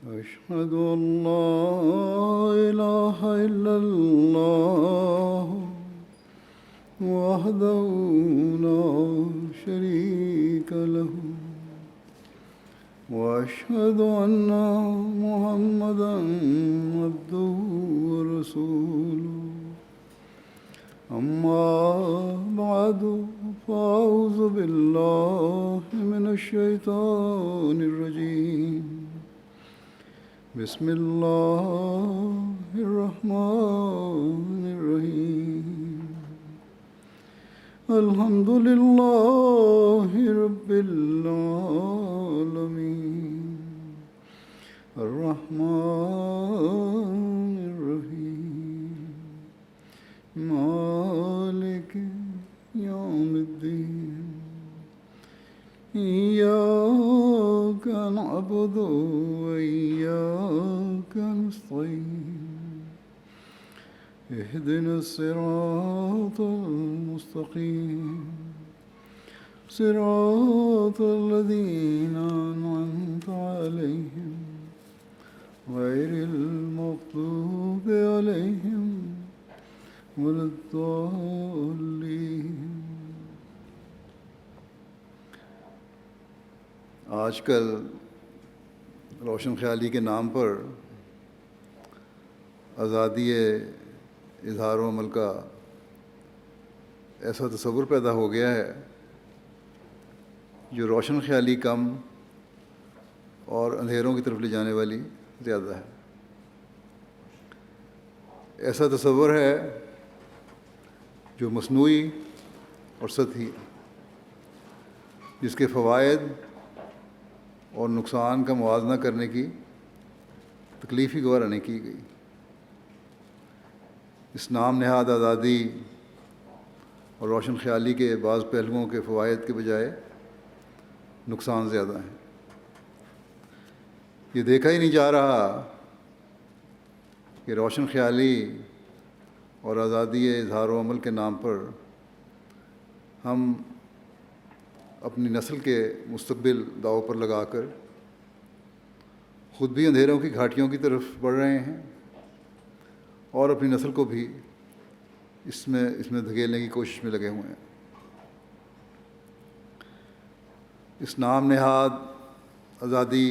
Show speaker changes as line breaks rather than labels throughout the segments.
أشهد أن لا إله إلا الله وحده لا شريك له وأشهد أن محمدا عبده ورسوله أما بعد فأعوذ بالله من الشيطان الرجيم بسم الله الرحمن الرحيم الحمد لله رب العالمين الرحمن الرحيم مالك يوم الدين إياك نعبد وإياك نستعين اهدنا الصراط المستقيم صراط الذين أنعمت عليهم غير المغضوب عليهم ولا الضالين۔ آج کل روشن خیالی کے نام پر آزادی اظہار و عمل کا ایسا تصور پیدا ہو گیا ہے جو روشن خیالی کم اور اندھیروں کی طرف لے جانے والی زیادہ ہے۔ ایسا تصور ہے جو مصنوعی اور سطحی، جس کے فوائد اور نقصان کا موازنہ کرنے کی تکلیف ہی گوارا نہیں کی گئی۔ اس نام نہاد آزادی اور روشن خیالی کے بعض پہلوؤں کے فوائد کے بجائے نقصان زیادہ ہیں۔ یہ دیکھا ہی نہیں جا رہا کہ روشن خیالی اور آزادی اظہار و عمل کے نام پر ہم اپنی نسل کے مستقبل داؤ پر لگا کر خود بھی اندھیروں کی گھاٹیوں کی طرف بڑھ رہے ہیں اور اپنی نسل کو بھی اس میں دھکیلنے کی کوشش میں لگے ہوئے ہیں۔ اس نام نہاد آزادی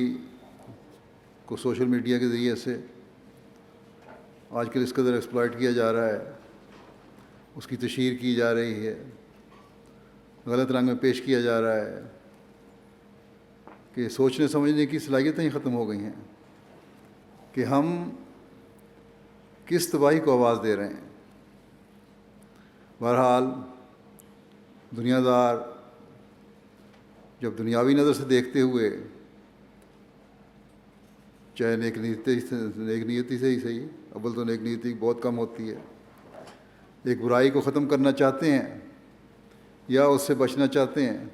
کو سوشل میڈیا کے ذریعے سے آج کل اس قدر ایکسپلائٹ کیا جا رہا ہے، اس کی تشہیر کی جا رہی ہے، غلط رنگ میں پیش کیا جا رہا ہے کہ سوچنے سمجھنے کی صلاحیتیں ہی ختم ہو گئی ہیں کہ ہم کس تباہی کو آواز دے رہے ہیں۔ بہرحال دنیا دار جب دنیاوی نظر سے دیکھتے ہوئے، چاہے نیک نیتی سے ہی صحیح، اول تو نیک نیتی بہت کم ہوتی ہے، ایک برائی کو ختم کرنا چاہتے ہیں یا اس سے بچنا چاہتے ہیں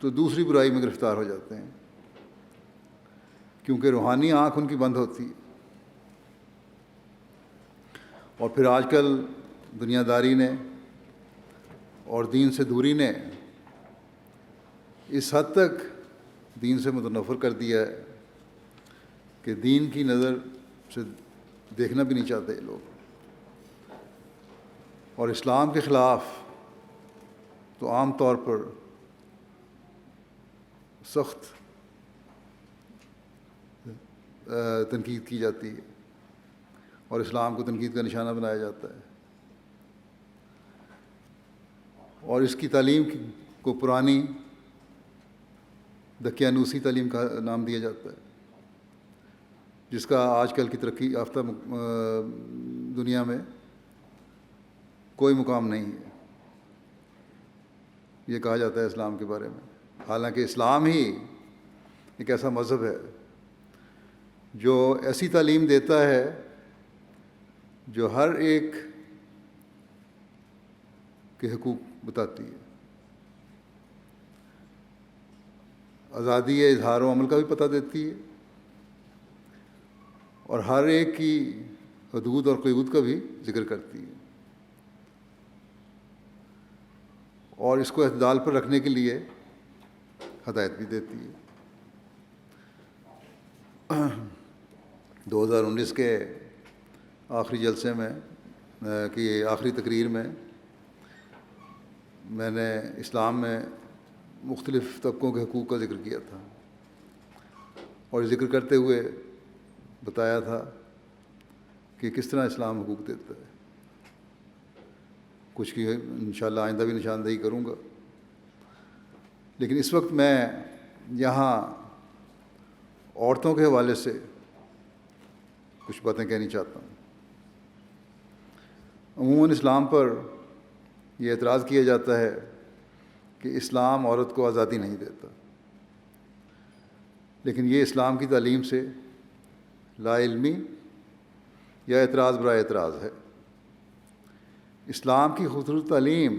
تو دوسری برائی میں گرفتار ہو جاتے ہیں، کیونکہ روحانی آنکھ ان کی بند ہوتی ہے۔ اور پھر آج کل دنیا داری نے اور دین سے دوری نے اس حد تک دین سے متنفر کر دیا ہے کہ دین کی نظر سے دیکھنا بھی نہیں چاہتے لوگ، اور اسلام کے خلاف تو عام طور پر سخت تنقید کی جاتی ہے اور اسلام کو تنقید کا نشانہ بنایا جاتا ہے، اور اس کی تعلیم کو پرانی دقیانوسی تعلیم کا نام دیا جاتا ہے، جس کا آج کل کی ترقی یافتہ دنیا میں کوئی مقام نہیں ہے۔ یہ کہا جاتا ہے اسلام کے بارے میں، حالانکہ اسلام ہی ایک ایسا مذہب ہے جو ایسی تعلیم دیتا ہے جو ہر ایک کے حقوق بتاتی ہے، آزادی اظہار و عمل کا بھی پتہ دیتی ہے، اور ہر ایک کی حدود اور قیود کا بھی ذکر کرتی ہے، اور اس کو اعتدال پر رکھنے کے لیے ہدایت بھی دیتی ہے۔ 2019 کے آخری جلسے میں کی آخری تقریر میں میں نے اسلام میں مختلف طبقوں کے حقوق کا ذکر کیا تھا، اور ذکر کرتے ہوئے بتایا تھا کہ کس طرح اسلام حقوق دیتا ہے. کچھ کی انشاءاللہ آئندہ بھی نشاندہی کروں گا، لیکن اس وقت میں یہاں عورتوں کے حوالے سے کچھ باتیں کہنی چاہتا ہوں. عموماً اسلام پر یہ اعتراض کیا جاتا ہے کہ اسلام عورت کو آزادی نہیں دیتا، لیکن یہ اسلام کی تعلیم سے لا علمی یا اعتراض برائے اعتراض ہے. اسلام کی خصوصی تعلیم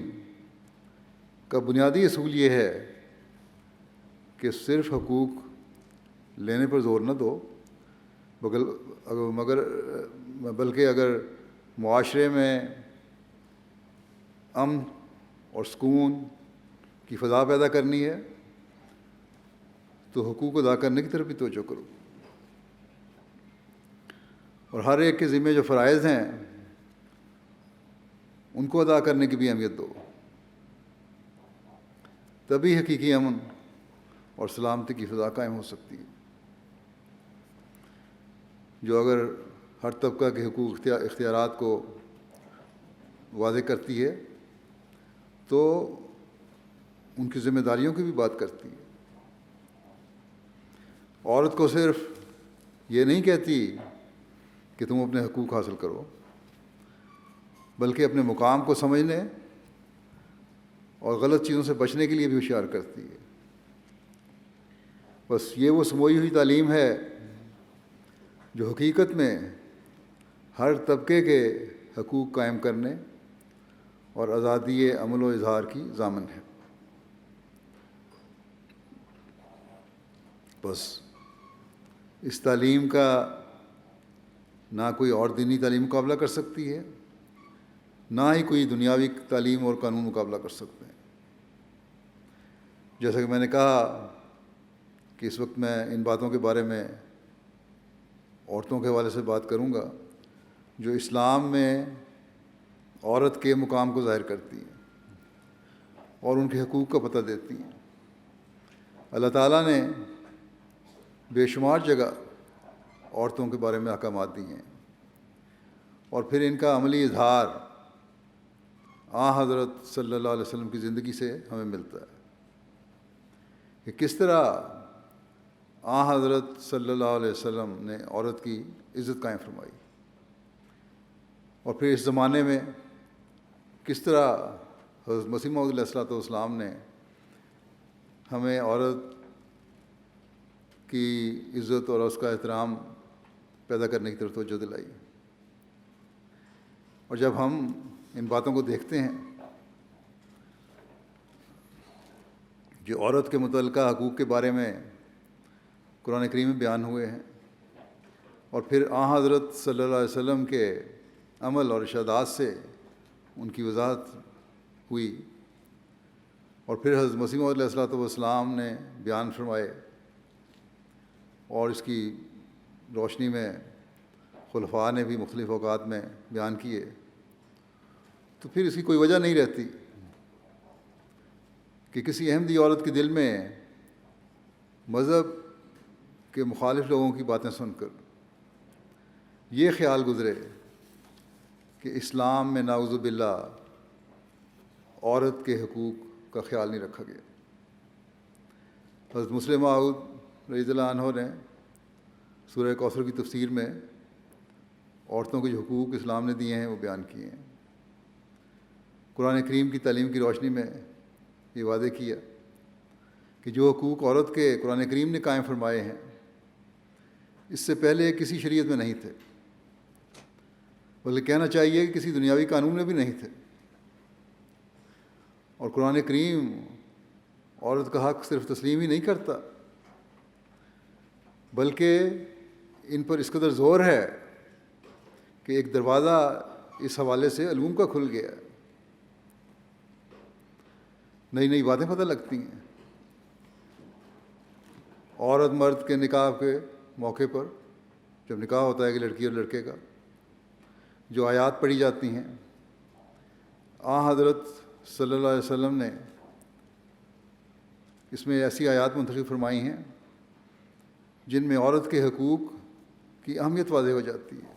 کا بنیادی اصول یہ ہے کہ صرف حقوق لینے پر زور نہ دو، بلکہ اگر معاشرے میں امن اور سکون کی فضا پیدا کرنی ہے تو حقوق ادا کرنے کی طرف بھی توجہ کرو، اور ہر ایک کے ذمہ جو فرائض ہیں ان کو ادا کرنے کی بھی اہمیت دو. تبھی حقیقی امن اور سلامتی کی فضا قائم ہو سکتی ہے. جو اگر ہر طبقہ کے حقوق اختیارات کو واضح کرتی ہے تو ان کی ذمہ داریوں کی بھی بات کرتی ہے. عورت کو صرف یہ نہیں کہتی کہ تم اپنے حقوق حاصل کرو، بلکہ اپنے مقام کو سمجھنے اور غلط چیزوں سے بچنے کے لیے بھی ہوشیار کرتی ہے. بس یہ وہ سموئی ہوئی تعلیم ہے جو حقیقت میں ہر طبقے کے حقوق قائم کرنے اور آزادی عمل و اظہار کی ضامن ہے. بس اس تعلیم کا نہ کوئی اور دینی تعلیم مقابلہ کر سکتی ہے، نہ ہی کوئی دنیاوی تعلیم اور قانون مقابلہ کر سکتے ہیں. جیسا کہ میں نے کہا کہ اس وقت میں ان باتوں کے بارے میں عورتوں کے حوالے سے بات کروں گا جو اسلام میں عورت کے مقام کو ظاہر کرتی ہیں اور ان کے حقوق کا پتہ دیتی ہیں. اللہ تعالیٰ نے بے شمار جگہ عورتوں کے بارے میں احکامات دیے ہیں، اور پھر ان کا عملی اظہار حضرت صلی اللہ علیہ وسلم کی زندگی سے ہمیں ملتا ہے کہ کس طرح حضرت صلی اللہ علیہ وسلم نے عورت کی عزت قائم فرمائی، اور پھر اس زمانے میں کس طرح حضرت مسیح موعود علیہ الصلوۃ والسلام نے ہمیں عورت کی عزت اور اس کا احترام پیدا کرنے کی طرف توجہ دلائی. اور جب ہم ان باتوں کو دیکھتے ہیں جو عورت کے متعلقہ حقوق کے بارے میں قرآن کریم میں بیان ہوئے ہیں، اور پھر حضرت صلی اللہ علیہ وسلم کے عمل اور ارشادات سے ان کی وضاحت ہوئی، اور پھر حضرت مسیح موعود علیہ الصلوۃ والسلام نے بیان فرمائے، اور اس کی روشنی میں خلفاء نے بھی مختلف اوقات میں بیان کیے، تو پھر اس کی کوئی وجہ نہیں رہتی کہ کسی احمدی عورت کے دل میں مذہب کے مخالف لوگوں کی باتیں سن کر یہ خیال گزرے کہ اسلام میں نعوذ باللہ عورت کے حقوق کا خیال نہیں رکھا گیا. حضرت مسلم موعود رضی اللہ عنہ نے سورہ کوثر کی تفسیر میں عورتوں کے جو حقوق اسلام نے دیے ہیں وہ بیان کیے ہیں. قرآن کریم کی تعلیم کی روشنی میں یہ واضح کیا کہ جو حقوق عورت کے قرآن کریم نے قائم فرمائے ہیں اس سے پہلے کسی شریعت میں نہیں تھے، بلکہ کہنا چاہیے کہ کسی دنیاوی قانون میں بھی نہیں تھے. اور قرآن کریم عورت کا حق صرف تسلیم ہی نہیں کرتا، بلکہ ان پر اس قدر زور ہے کہ ایک دروازہ اس حوالے سے علوم کا کھل گیا، نئی نئی باتیں پتہ لگتی ہیں. عورت مرد کے نکاح کے موقع پر جب نکاح ہوتا ہے کہ لڑکی اور لڑکے کا، جو آیات پڑھی جاتی ہیں، حضرت صلی اللہ علیہ وسلم نے اس میں ایسی آیات منتخب فرمائی ہیں جن میں عورت کے حقوق کی اہمیت واضح ہو جاتی ہے۔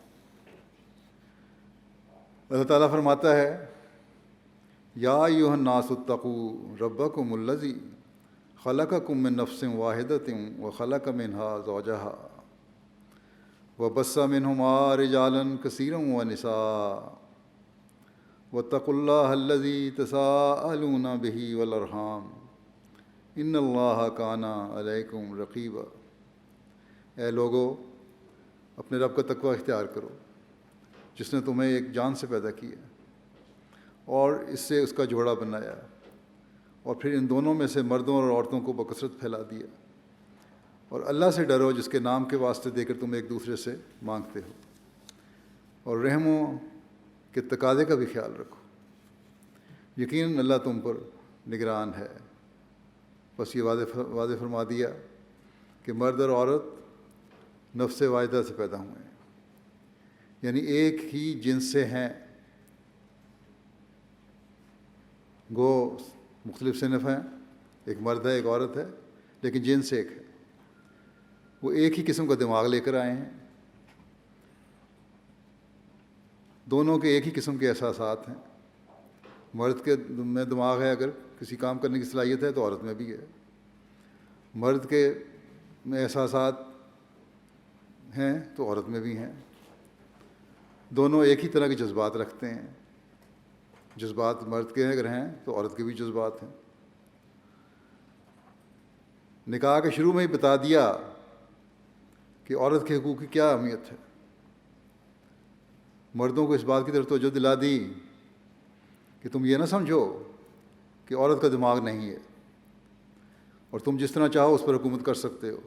اللہ تعالیٰ فرماتا ہے یا ایھا الناس اتقوا ربکم الذی خلقکم من نفس واحدۃ وخلق منها زوجها وبث منہما رجالا کثیرا ونساء واتقوا اللہ الذی تساءلون بہ والارحام ان اللہ کان علیکم رقیبا۔ اے لوگو، اپنے رب کا تقوی اختیار کرو جس نے تمہیں ایک جان سے پیدا کیا اور اس سے اس کا جوڑا بنایا، اور پھر ان دونوں میں سے مردوں اور عورتوں کو بکثرت پھیلا دیا، اور اللہ سے ڈرو جس کے نام کے واسطے دے کر تم ایک دوسرے سے مانگتے ہو، اور رحموں کے تقاضے کا بھی خیال رکھو، یقیناً اللہ تم پر نگران ہے۔ بس یہ واضح فرما دیا کہ مرد اور عورت نفس واحدہ سے پیدا ہوئے ہیں، یعنی ایک ہی جنس سے ہیں، گو مختلف صنف ہیں، ایک مرد ہے ایک عورت ہے، لیکن جنس ایک ہے۔ وہ ایک ہی قسم کا دماغ لے کر آئے ہیں، دونوں کے ایک ہی قسم کے احساسات ہیں۔ مرد کے میں دماغ ہے، اگر کسی کام کرنے کی صلاحیت ہے تو عورت میں بھی ہے۔ مرد کے میں احساسات ہیں تو عورت میں بھی ہیں۔ دونوں ایک ہی طرح کے جذبات رکھتے ہیں، جذبات مرد کے اگر ہیں تو عورت کے بھی جذبات ہیں۔ نکاح کے شروع میں ہی بتا دیا کہ عورت کے حقوق کی کیا اہمیت ہے، مردوں کو اس بات کی طرف توجہ دلا دی کہ تم یہ نہ سمجھو کہ عورت کا دماغ نہیں ہے اور تم جس طرح چاہو اس پر حکومت کر سکتے ہو۔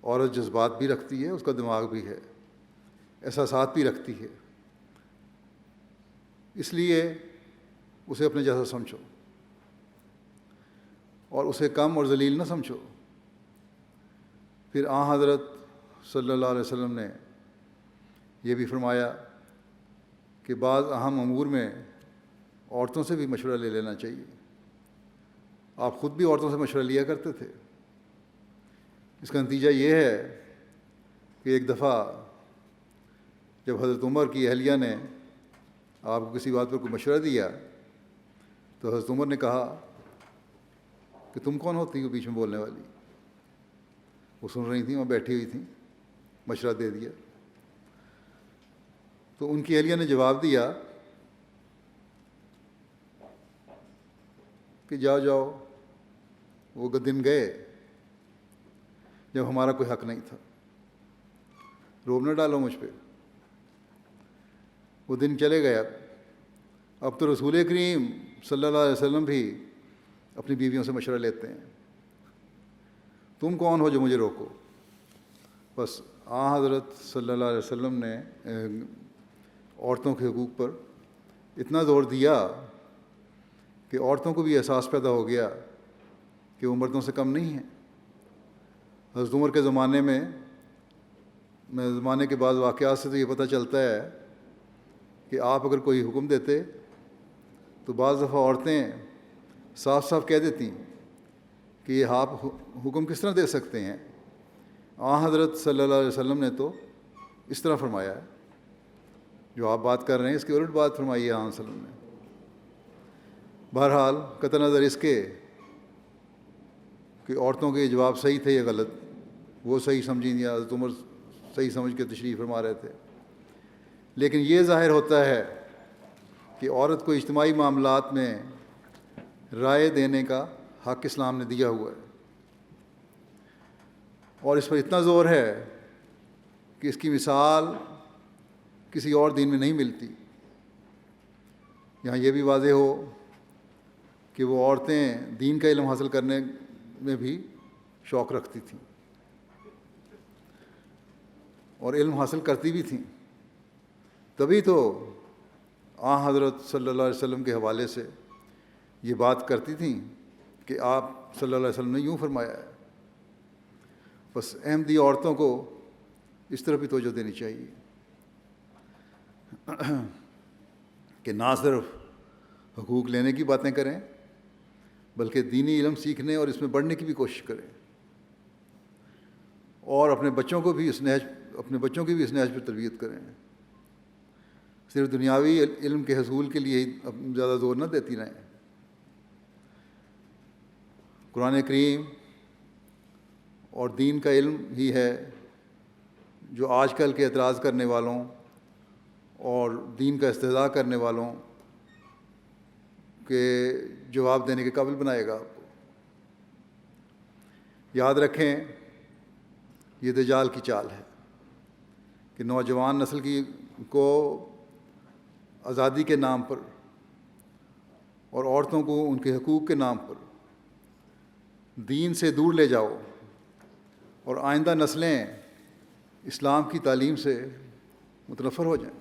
عورت جذبات بھی رکھتی ہے، اس کا دماغ بھی ہے، احساسات بھی رکھتی ہے، اس لیے اسے اپنے جیسا سمجھو اور اسے کم اور ذلیل نہ سمجھو۔ پھر حضرت صلی اللہ علیہ وسلم نے یہ بھی فرمایا کہ بعض اہم امور میں عورتوں سے بھی مشورہ لے لینا چاہیے۔ آپ خود بھی عورتوں سے مشورہ لیا کرتے تھے۔ اس کا نتیجہ یہ ہے کہ ایک دفعہ جب حضرت عمر کی اہلیہ نے آپ کو کسی بات پر کوئی مشورہ دیا تو حضرت عمر نے کہا کہ تم کون ہوتی ہو بیچ میں بولنے والی؟ وہ سن رہی تھیں، وہ بیٹھی ہوئی تھیں، مشورہ دے دیا۔ تو ان کی اہلیہ نے جواب دیا کہ جاؤ جاؤ، وہ دن گئے جب ہمارا کوئی حق نہیں تھا، روب نہ ڈالو مجھ پہ۔ وہ دن چلے گئے، اب تو رسول کریم صلی اللہ علیہ وسلم بھی اپنی بیویوں سے مشورہ لیتے ہیں، تم کون ہو جو مجھے روکو؟ بس حضرت صلی اللہ علیہ وسلم نے عورتوں کے حقوق پر اتنا زور دیا کہ عورتوں کو بھی احساس پیدا ہو گیا کہ وہ مردوں سے کم نہیں ہیں۔ حضرت عمر کے زمانے کے بعض واقعات سے تو یہ پتہ چلتا ہے کہ آپ اگر کوئی حکم دیتے تو بعض دفعہ عورتیں صاف صاف کہہ دیتی کہ یہ آپ حکم کس طرح دے سکتے ہیں؟ حضرت صلی اللہ علیہ وسلم نے تو اس طرح فرمایا ہے، جو آپ بات کر رہے ہیں اس کی الٹ بات فرمائی ہے صلی اللہ علیہ وسلم نے۔ بہرحال قطع نظر اس کے کہ عورتوں کے جواب صحیح تھے یا غلط، وہ صحیح سمجھیں یا حضرت عمر صحیح سمجھ کے تشریح فرما رہے تھے، لیکن یہ ظاہر ہوتا ہے کہ عورت کو اجتماعی معاملات میں رائے دینے کا حق اسلام نے دیا ہوا ہے، اور اس پر اتنا زور ہے کہ اس کی مثال کسی اور دین میں نہیں ملتی۔ یہاں یہ بھی واضح ہو کہ وہ عورتیں دین کا علم حاصل کرنے میں بھی شوق رکھتی تھیں اور علم حاصل کرتی بھی تھیں، تبھی تو حضرت صلی اللہ علیہ وسلم کے حوالے سے یہ بات کرتی تھیں کہ آپ صلی اللہ علیہ وسلم نے یوں فرمایا ہے۔ بس احمدی عورتوں کو اس طرف بھی توجہ دینی چاہیے کہ نہ صرف حقوق لینے کی باتیں کریں بلکہ دینی علم سیکھنے اور اس میں بڑھنے کی بھی کوشش کریں، اور اپنے بچوں کی بھی اس نہج پر تربیت کریں۔ صرف دنیاوی علم کے حصول کے لیے ہی زیادہ زور نہ دیتی رہیں۔ قرآن کریم اور دین کا علم ہی ہے جو آج کل کے اعتراض کرنے والوں اور دین کا استہزاء کرنے والوں کے جواب دینے کے قابل بنائے گا آپ کو۔ یاد رکھیں، یہ دجال کی چال ہے کہ نوجوان نسل کو آزادی کے نام پر اور عورتوں کو ان کے حقوق کے نام پر دین سے دور لے جاؤ، اور آئندہ نسلیں اسلام کی تعلیم سے متنفر ہو جائیں،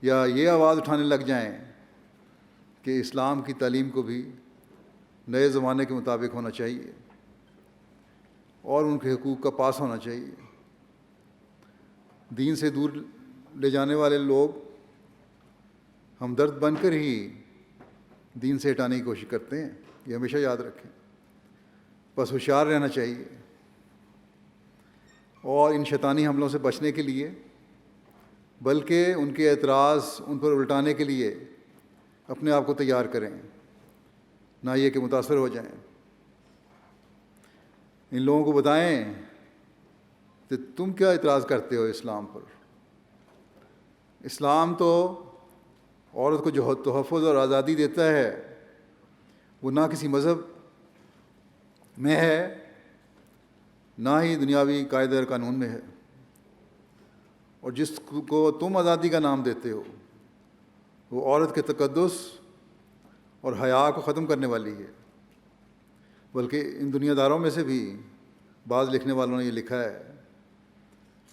یا یہ آواز اٹھانے لگ جائیں کہ اسلام کی تعلیم کو بھی نئے زمانے کے مطابق ہونا چاہیے اور ان کے حقوق کا پاس ہونا چاہیے۔ دین سے دور لے جانے والے لوگ ہمدرد بن کر ہی دین سے ہٹانے کی کوشش کرتے ہیں، یہ ہمیشہ یاد رکھیں۔ بس ہوشیار رہنا چاہیے، اور ان شیطانی حملوں سے بچنے کے لیے بلکہ ان کے اعتراض ان پر الٹانے کے لیے اپنے آپ کو تیار کریں، نہ یہ کہ متاثر ہو جائیں۔ ان لوگوں کو بتائیں کہ تم کیا اعتراض کرتے ہو اسلام پر؟ اسلام تو عورت کو جو تحفظ اور آزادی دیتا ہے وہ نہ کسی مذہب میں ہے، نہ ہی دنیاوی قاعدے اور قانون میں ہے، اور جس کو تم آزادی کا نام دیتے ہو وہ عورت کے تقدس اور حیا کو ختم کرنے والی ہے۔ بلکہ ان دنیا داروں میں سے بھی بعض لکھنے والوں نے یہ لکھا ہے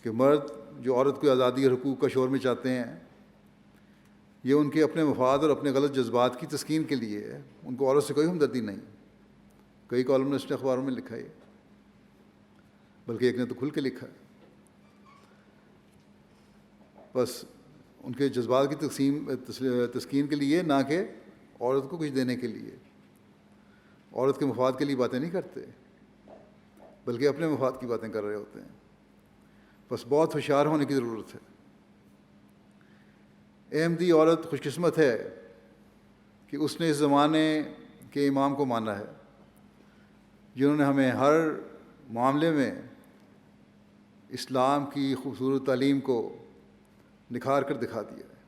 کہ مرد جو عورت کو آزادی اور حقوق کا شور میں چاہتے ہیں، یہ ان کے اپنے مفاد اور اپنے غلط جذبات کی تسکین کے لیے ہے، ان کو عورت سے کوئی ہمدردی نہیں۔ کئی کالمنسٹ نے اخباروں میں لکھا ہے، بلکہ ایک نے تو کھل کے لکھا ہے۔ بس ان کے جذبات کی تسکین کے لیے، نہ کہ عورت کو کچھ دینے کے لیے۔ عورت کے مفاد کے لیے باتیں نہیں کرتے بلکہ اپنے مفاد کی باتیں کر رہے ہوتے ہیں۔ بس بہت ہوشیار ہونے کی ضرورت ہے۔ احمدی عورت خوش قسمت ہے کہ اس نے اس زمانے کے امام کو مانا ہے، جنہوں نے ہمیں ہر معاملے میں اسلام کی خوبصورت تعلیم کو نکھار کر دکھا دیا ہے۔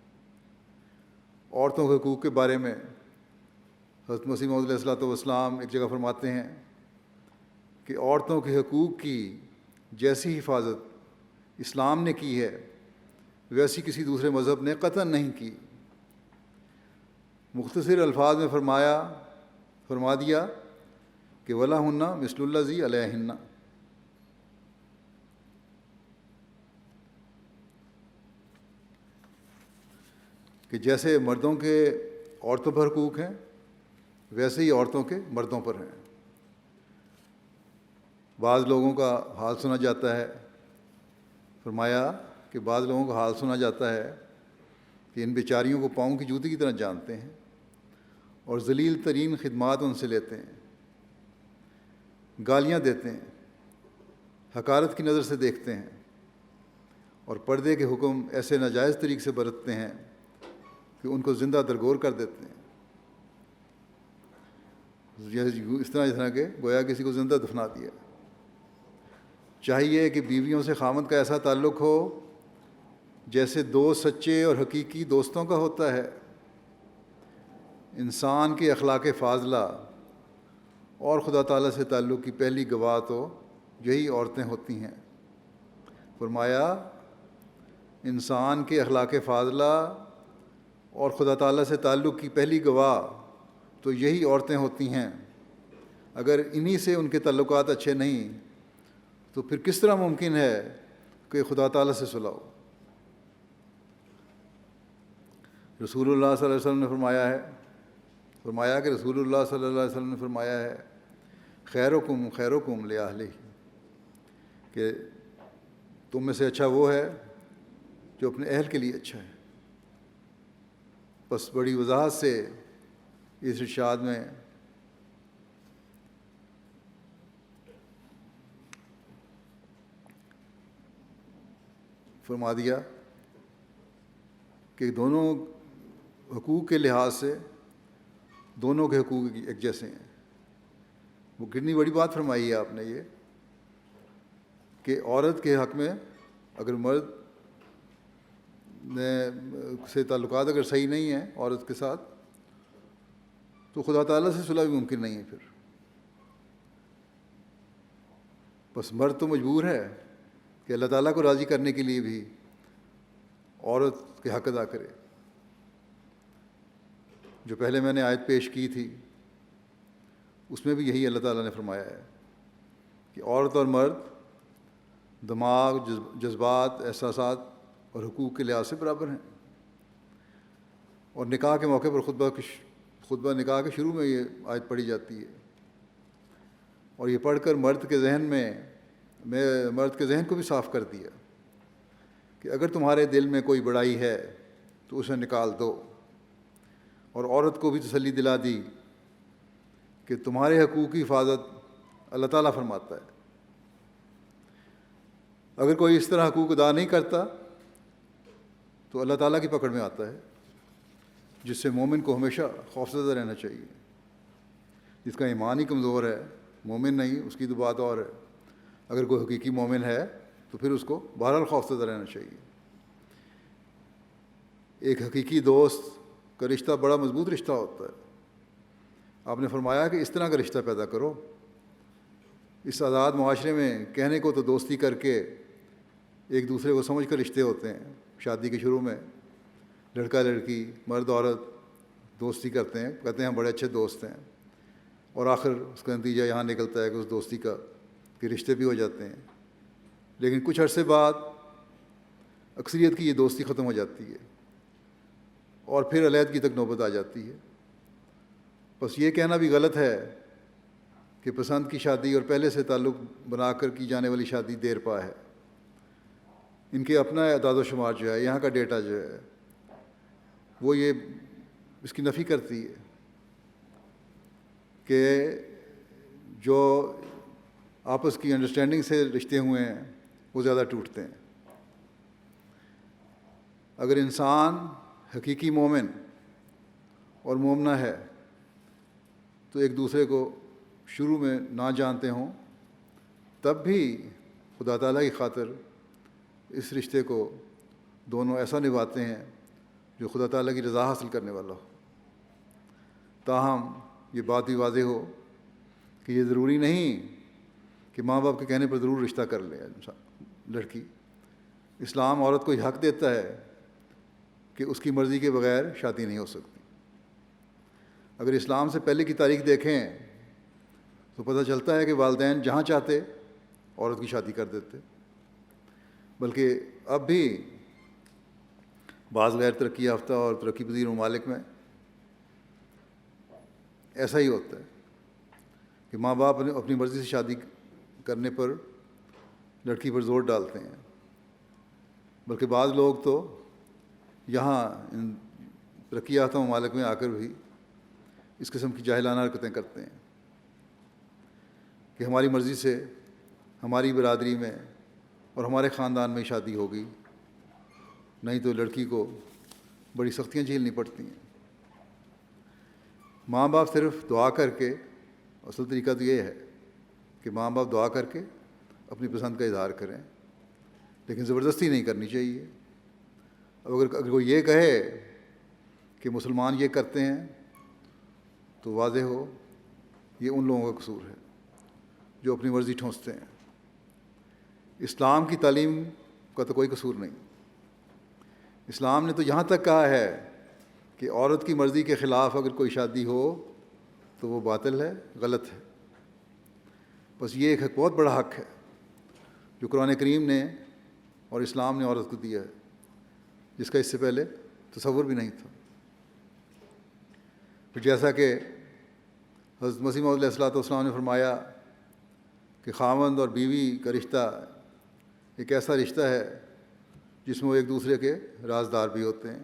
عورتوں کے حقوق کے بارے میں حضرت مسیح موعود علیہ الصلوۃ والسلام ایک جگہ فرماتے ہیں کہ عورتوں کے حقوق کی جیسی حفاظت اسلام نے کی ہے ویسی کسی دوسرے مذہب نے قطعاً نہیں کی۔ مختصر الفاظ میں فرما دیا کہ وَلَهُنَّ مِثْلُ الَّذِي عَلَيْهِنَّ۔ کہ جیسے مردوں کے عورتوں پر حقوق ہیں ویسے ہی عورتوں کے مردوں پر ہیں۔ بعض لوگوں کا حال سنا جاتا ہے، فرمایا کہ بعض لوگوں کا حال سنا جاتا ہے کہ ان بیچاریوں کو پاؤں کی جوتی کی طرح جانتے ہیں اور ذلیل ترین خدمات ان سے لیتے ہیں، گالیاں دیتے ہیں، حقارت کی نظر سے دیکھتے ہیں، اور پردے کے حکم ایسے ناجائز طریقے سے برتتے ہیں کہ ان کو زندہ درگور کر دیتے ہیں، اس طرح کہ گویا کسی کو زندہ دفنا دیا۔ چاہیے کہ بیویوں سے خاوند کا ایسا تعلق ہو جیسے دو سچے اور حقیقی دوستوں کا ہوتا ہے۔ انسان کے اخلاق فاضلہ اور خدا تعالیٰ سے تعلق کی پہلی گواہ تو یہی عورتیں ہوتی ہیں۔ فرمایا انسان کے اخلاق فاضلہ اور خدا تعالیٰ سے تعلق کی پہلی گواہ تو یہی عورتیں ہوتی ہیں۔ اگر انہی سے ان کے تعلقات اچھے نہیں تو پھر کس طرح ممکن ہے کہ خدا تعالیٰ سے صلح ہو؟ رسول اللہ صلی اللہ علیہ وسلم نے فرمایا کہ رسول اللہ صلی اللہ علیہ وسلم نے فرمایا ہے خیرکم خیرکم لأہلہ، کہ تم میں سے اچھا وہ ہے جو اپنے اہل کے لیے اچھا ہے۔ بس بڑی وضاحت سے اس ارشاد میں فرما دیا کہ دونوں حقوق کے لحاظ سے دونوں کے حقوق ایک جیسے ہیں۔ وہ کتنی بڑی بات فرمائی ہے آپ نے یہ کہ عورت کے حق میں اگر مرد سے تعلقات اگر صحیح نہیں ہیں عورت کے ساتھ تو خدا تعالیٰ سے صلح بھی ممکن نہیں ہے پھر۔ بس مرد تو مجبور ہے کہ اللہ تعالیٰ کو راضی کرنے کے لیے بھی عورت کے حق ادا کرے۔ جو پہلے میں نے آیت پیش کی تھی اس میں بھی یہی اللہ تعالیٰ نے فرمایا ہے کہ عورت اور مرد دماغ، جذبات، احساسات اور حقوق کے لحاظ سے برابر ہیں۔ اور نکاح کے موقع پر خطبہ نکاح کے شروع میں یہ آیت پڑھی جاتی ہے، اور یہ پڑھ کر مرد کے ذہن کو بھی صاف کر دیا کہ اگر تمہارے دل میں کوئی بڑائی ہے تو اسے نکال دو، اور عورت کو بھی تسلی دلا دی کہ تمہارے حقوق کی حفاظت اللہ تعالیٰ فرماتا ہے۔ اگر کوئی اس طرح حقوق ادا نہیں کرتا تو اللہ تعالیٰ کی پکڑ میں آتا ہے، جس سے مومن کو ہمیشہ خوفزدہ رہنا چاہیے۔ جس کا ایمان ہی کمزور ہے، مومن نہیں، اس کی تو بات اور ہے۔ اگر کوئی حقیقی مومن ہے تو پھر اس کو بہرحال خوفزدہ رہنا چاہیے۔ ایک حقیقی دوست کا رشتہ بڑا مضبوط رشتہ ہوتا ہے۔ آپ نے فرمایا کہ اس طرح کا رشتہ پیدا کرو۔ اس آزاد معاشرے میں کہنے کو تو دوستی کر کے ایک دوسرے کو سمجھ کر رشتے ہوتے ہیں۔ شادی کے شروع میں لڑکا لڑکی، مرد عورت دوستی کرتے ہیں، کہتے ہیں ہم بڑے اچھے دوست ہیں، اور آخر اس کا نتیجہ یہاں نکلتا ہے کہ اس دوستی کا کہ رشتے بھی ہو جاتے ہیں۔ لیکن کچھ عرصے بعد اکثریت کی یہ دوستی ختم ہو جاتی ہے اور پھر علیحدگی تک نوبت آ جاتی ہے۔ بس یہ کہنا بھی غلط ہے کہ پسند کی شادی اور پہلے سے تعلق بنا کر کی جانے والی شادی دیر پا ہے۔ ان کے اپنا اعداد و شمار جو ہے، یہاں کا ڈیٹا جو ہے، وہ یہ اس کی نفی کرتی ہے کہ جو آپس کی انڈرسٹینڈنگ سے رشتے ہوئے ہیں وہ زیادہ ٹوٹتے ہیں۔ اگر انسان حقیقی مومن اور مومنہ ہے تو ایک دوسرے کو شروع میں نہ جانتے ہوں تب بھی خدا تعالیٰ کی خاطر اس رشتے کو دونوں ایسا نبھاتے ہیں جو خدا تعالیٰ کی رضا حاصل کرنے والا ہو۔ تاہم یہ بات بھی واضح ہو کہ یہ ضروری نہیں کہ ماں باپ کے کہنے پر ضرور رشتہ کر لے لڑکی۔ اسلام عورت کو یہ حق دیتا ہے کہ اس کی مرضی کے بغیر شادی نہیں ہو سکتی۔ اگر اسلام سے پہلے کی تاریخ دیکھیں تو پتہ چلتا ہے کہ والدین جہاں چاہتے عورت کی شادی کر دیتے، بلکہ اب بھی بعض غیر ترقی یافتہ اور ترقی پذیر ممالک میں ایسا ہی ہوتا ہے کہ ماں باپ اپنی مرضی سے شادی کرنے پر لڑکی پر زور ڈالتے ہیں، بلکہ بعض لوگ تو یہاں ان ترقی یافتہ ممالک میں آ کر بھی اس قسم کی جاہلانہ حرکتیں کرتے ہیں کہ ہماری مرضی سے ہماری برادری میں اور ہمارے خاندان میں شادی ہوگی، نہیں تو لڑکی کو بڑی سختیاں جھیلنی پڑتی ہیں۔ ماں باپ صرف دعا کر کے، اصل طریقہ تو یہ ہے کہ ماں باپ دعا کر کے اپنی پسند کا اظہار کریں، لیکن زبردستی نہیں کرنی چاہیے۔ اگر کوئی یہ کہے کہ مسلمان یہ کرتے ہیں تو واضح ہو یہ ان لوگوں کا قصور ہے جو اپنی مرضی ٹھونستے ہیں۔ اسلام کی تعلیم کا تو کوئی قصور نہیں۔ اسلام نے تو یہاں تک کہا ہے کہ عورت کی مرضی کے خلاف اگر کوئی شادی ہو تو وہ باطل ہے، غلط ہے۔ بس یہ ایک بہت بڑا حق ہے جو قرآن کریم نے اور اسلام نے عورت کو دیا ہے، جس کا اس سے پہلے تصور بھی نہیں تھا۔ پھر جیسا کہ حضرت مسیح موعود علیہ الصلوۃ والسلام نے فرمایا کہ خاوند اور بیوی کا رشتہ ایک ایسا رشتہ ہے جس میں وہ ایک دوسرے کے رازدار بھی ہوتے ہیں،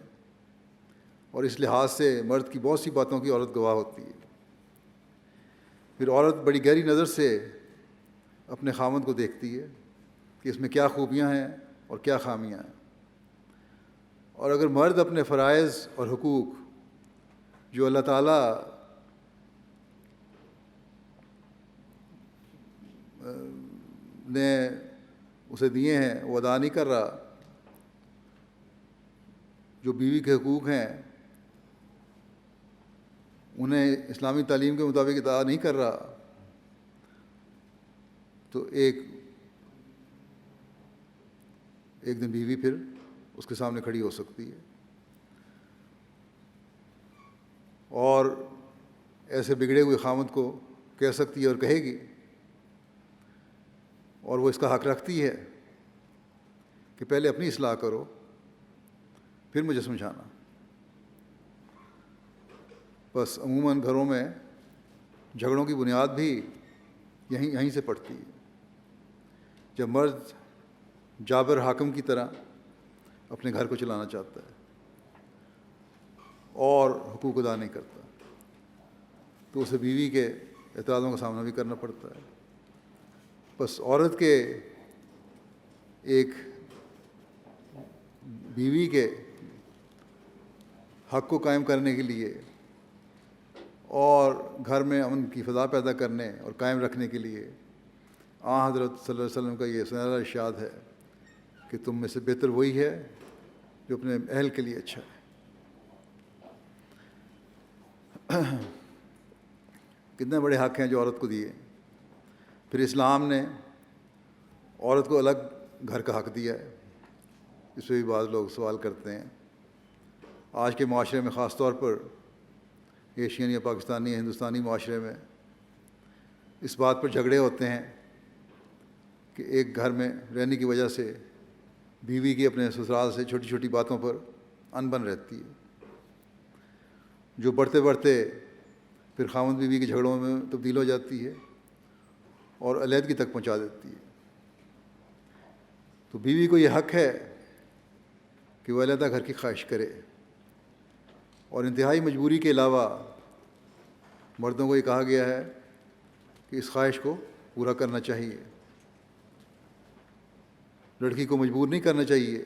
اور اس لحاظ سے مرد کی بہت سی باتوں کی عورت گواہ ہوتی ہے۔ پھر عورت بڑی گہری نظر سے اپنے خاوند کو دیکھتی ہے کہ اس میں کیا خوبیاں ہیں اور کیا خامیاں ہیں، اور اگر مرد اپنے فرائض اور حقوق جو اللہ تعالیٰ نے اسے دیے ہیں وہ ادا نہیں کر رہا، جو بیوی کے حقوق ہیں انہیں اسلامی تعلیم کے مطابق ادا نہیں کر رہا، تو ایک دن بیوی پھر اس کے سامنے کھڑی ہو سکتی ہے اور ایسے بگڑے ہوئے خامد کو کہہ سکتی ہے اور کہے گی، اور وہ اس کا حق رکھتی ہے کہ پہلے اپنی اصلاح کرو پھر مجھے سمجھانا۔ بس عموماً گھروں میں جھگڑوں کی بنیاد بھی یہیں سے پڑتی ہے، جب مرد جابر حاکم کی طرح اپنے گھر کو چلانا چاہتا ہے اور حقوق ادا نہیں کرتا، تو اسے بیوی کے اعتراضوں کا سامنا بھی کرنا پڑتا ہے۔ بس عورت کے ایک بیوی کے حق کو قائم کرنے کے لیے اور گھر میں امن کی فضا پیدا کرنے اور قائم رکھنے کے لیے حضرت صلی اللہ علیہ وسلم کا یہ سنہرا ارشاد ہے کہ تم میں سے بہتر وہی ہے جو اپنے اہل کے لیے اچھا ہے۔ کتنے بڑے حق ہیں جو عورت کو دیے۔ پھر اسلام نے عورت کو الگ گھر کا حق دیا ہے، اس پہ بھی بعض لوگ سوال کرتے ہیں۔ آج کے معاشرے میں خاص طور پر ایشین یا پاکستانی یا ہندوستانی معاشرے میں اس بات پر جھگڑے ہوتے ہیں کہ ایک گھر میں رہنے کی وجہ سے بیوی کی اپنے سسرال سے چھوٹی چھوٹی باتوں پر انبن رہتی ہے، جو بڑھتے بڑھتے پھر خاوند بیوی کے جھگڑوں میں تبدیل ہو جاتی ہے اور علیحدگی تک پہنچا دیتی ہے۔ تو بیوی کو یہ حق ہے کہ وہ علیحدہ گھر کی خواہش کرے، اور انتہائی مجبوری کے علاوہ مردوں کو یہ کہا گیا ہے کہ اس خواہش کو پورا کرنا چاہیے۔ لڑکی کو مجبور نہیں کرنا چاہیے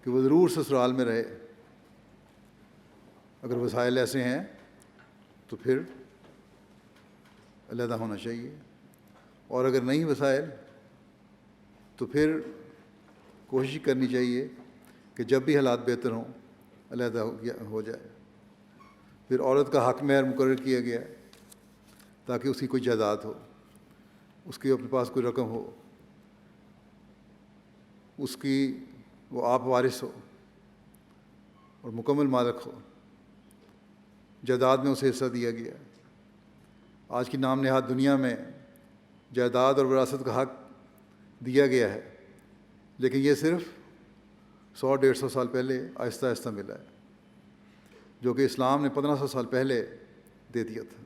کہ وہ ضرور سسرال میں رہے، اگر وسائل ایسے ہیں تو پھر علیحدہ ہونا چاہیے، اور اگر نہیں وسائل تو پھر کوشش کرنی چاہیے کہ جب بھی حالات بہتر ہوں علیحدہ ہو جائے۔ پھر عورت کا حق مہر مقرر کیا گیا ہے تاکہ اس کی کوئی جائیداد ہو، اس کے اپنے پاس کوئی رقم ہو، اس کی وہ آپ وارث ہو اور مکمل مالک ہو۔ جائیداد میں اسے حصہ دیا گیا ہے۔ آج کی نام نہاد دنیا میں جائیداد اور وراثت کا حق دیا گیا ہے، لیکن یہ صرف 100-150 سال پہلے آہستہ آہستہ ملا ہے، جو کہ اسلام نے 1500 سال پہلے دے دیا تھا۔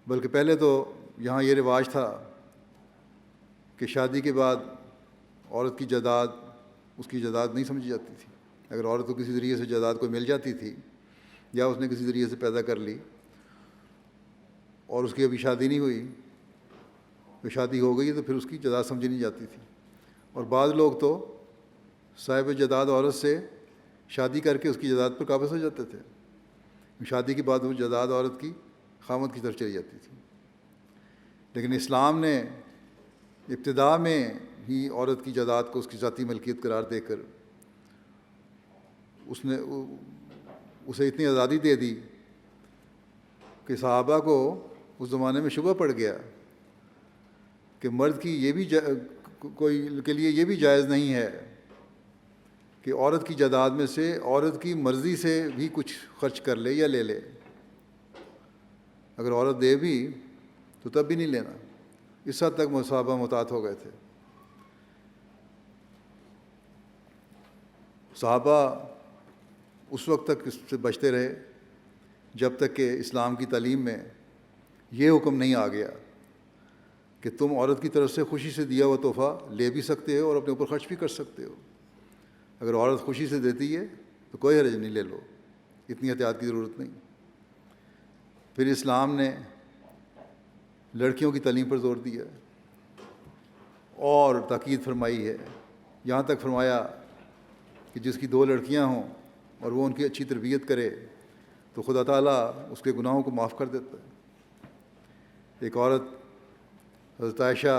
بلکہ پہلے تو یہاں یہ رواج تھا کہ شادی کے بعد عورت کی جائیداد اس کی جائیداد نہیں سمجھی جاتی تھی۔ اگر عورت کو کسی ذریعے سے جائیداد کوئی مل جاتی تھی یا اس نے کسی ذریعے سے پیدا کر لی اور اس کی ابھی شادی نہیں ہوئی، تو شادی ہو گئی تو پھر اس کی جائیداد سمجھی نہیں جاتی تھی، اور بعض لوگ تو صاحب جائیداد عورت سے شادی کر کے اس کی جائیداد پر قابض ہو جاتے تھے۔ شادی کے بعد وہ جائیداد عورت کی خامد کی طرف چلی جاتی تھی۔ لیکن اسلام نے ابتدا میں ہی عورت کی جائیداد کو اس کی ذاتی ملکیت قرار دے کر اسے اتنی آزادی دے دی کہ صحابہ کو اس زمانے میں شبہ پڑ گیا کہ مرد کی یہ بھی کوئی کے لیے یہ بھی جائز نہیں ہے کہ عورت کی جائیداد میں سے عورت کی مرضی سے بھی کچھ خرچ کر لے یا لے لے۔ اگر عورت دے بھی تو تب بھی نہیں لینا۔ اس حد تک صحابہ محتاط ہو گئے تھے۔ صحابہ اس وقت تک اس سے بچتے رہے جب تک کہ اسلام کی تعلیم میں یہ حکم نہیں آ گیا کہ تم عورت کی طرف سے خوشی سے دیا ہوا تحفہ لے بھی سکتے ہو اور اپنے اوپر خرچ بھی کر سکتے ہو. اگر عورت خوشی سے دیتی ہے تو کوئی حرج نہیں، لے لو، اتنی احتیاط کی ضرورت نہیں. پھر اسلام نے لڑکیوں کی تعلیم پر زور دیا اور تاکید فرمائی ہے، یہاں تک فرمایا کہ جس کی 2 لڑکیاں ہوں اور وہ ان کی اچھی تربیت کرے تو خدا تعالیٰ اس کے گناہوں کو معاف کر دیتا ہے. ایک عورت حضرت عائشہ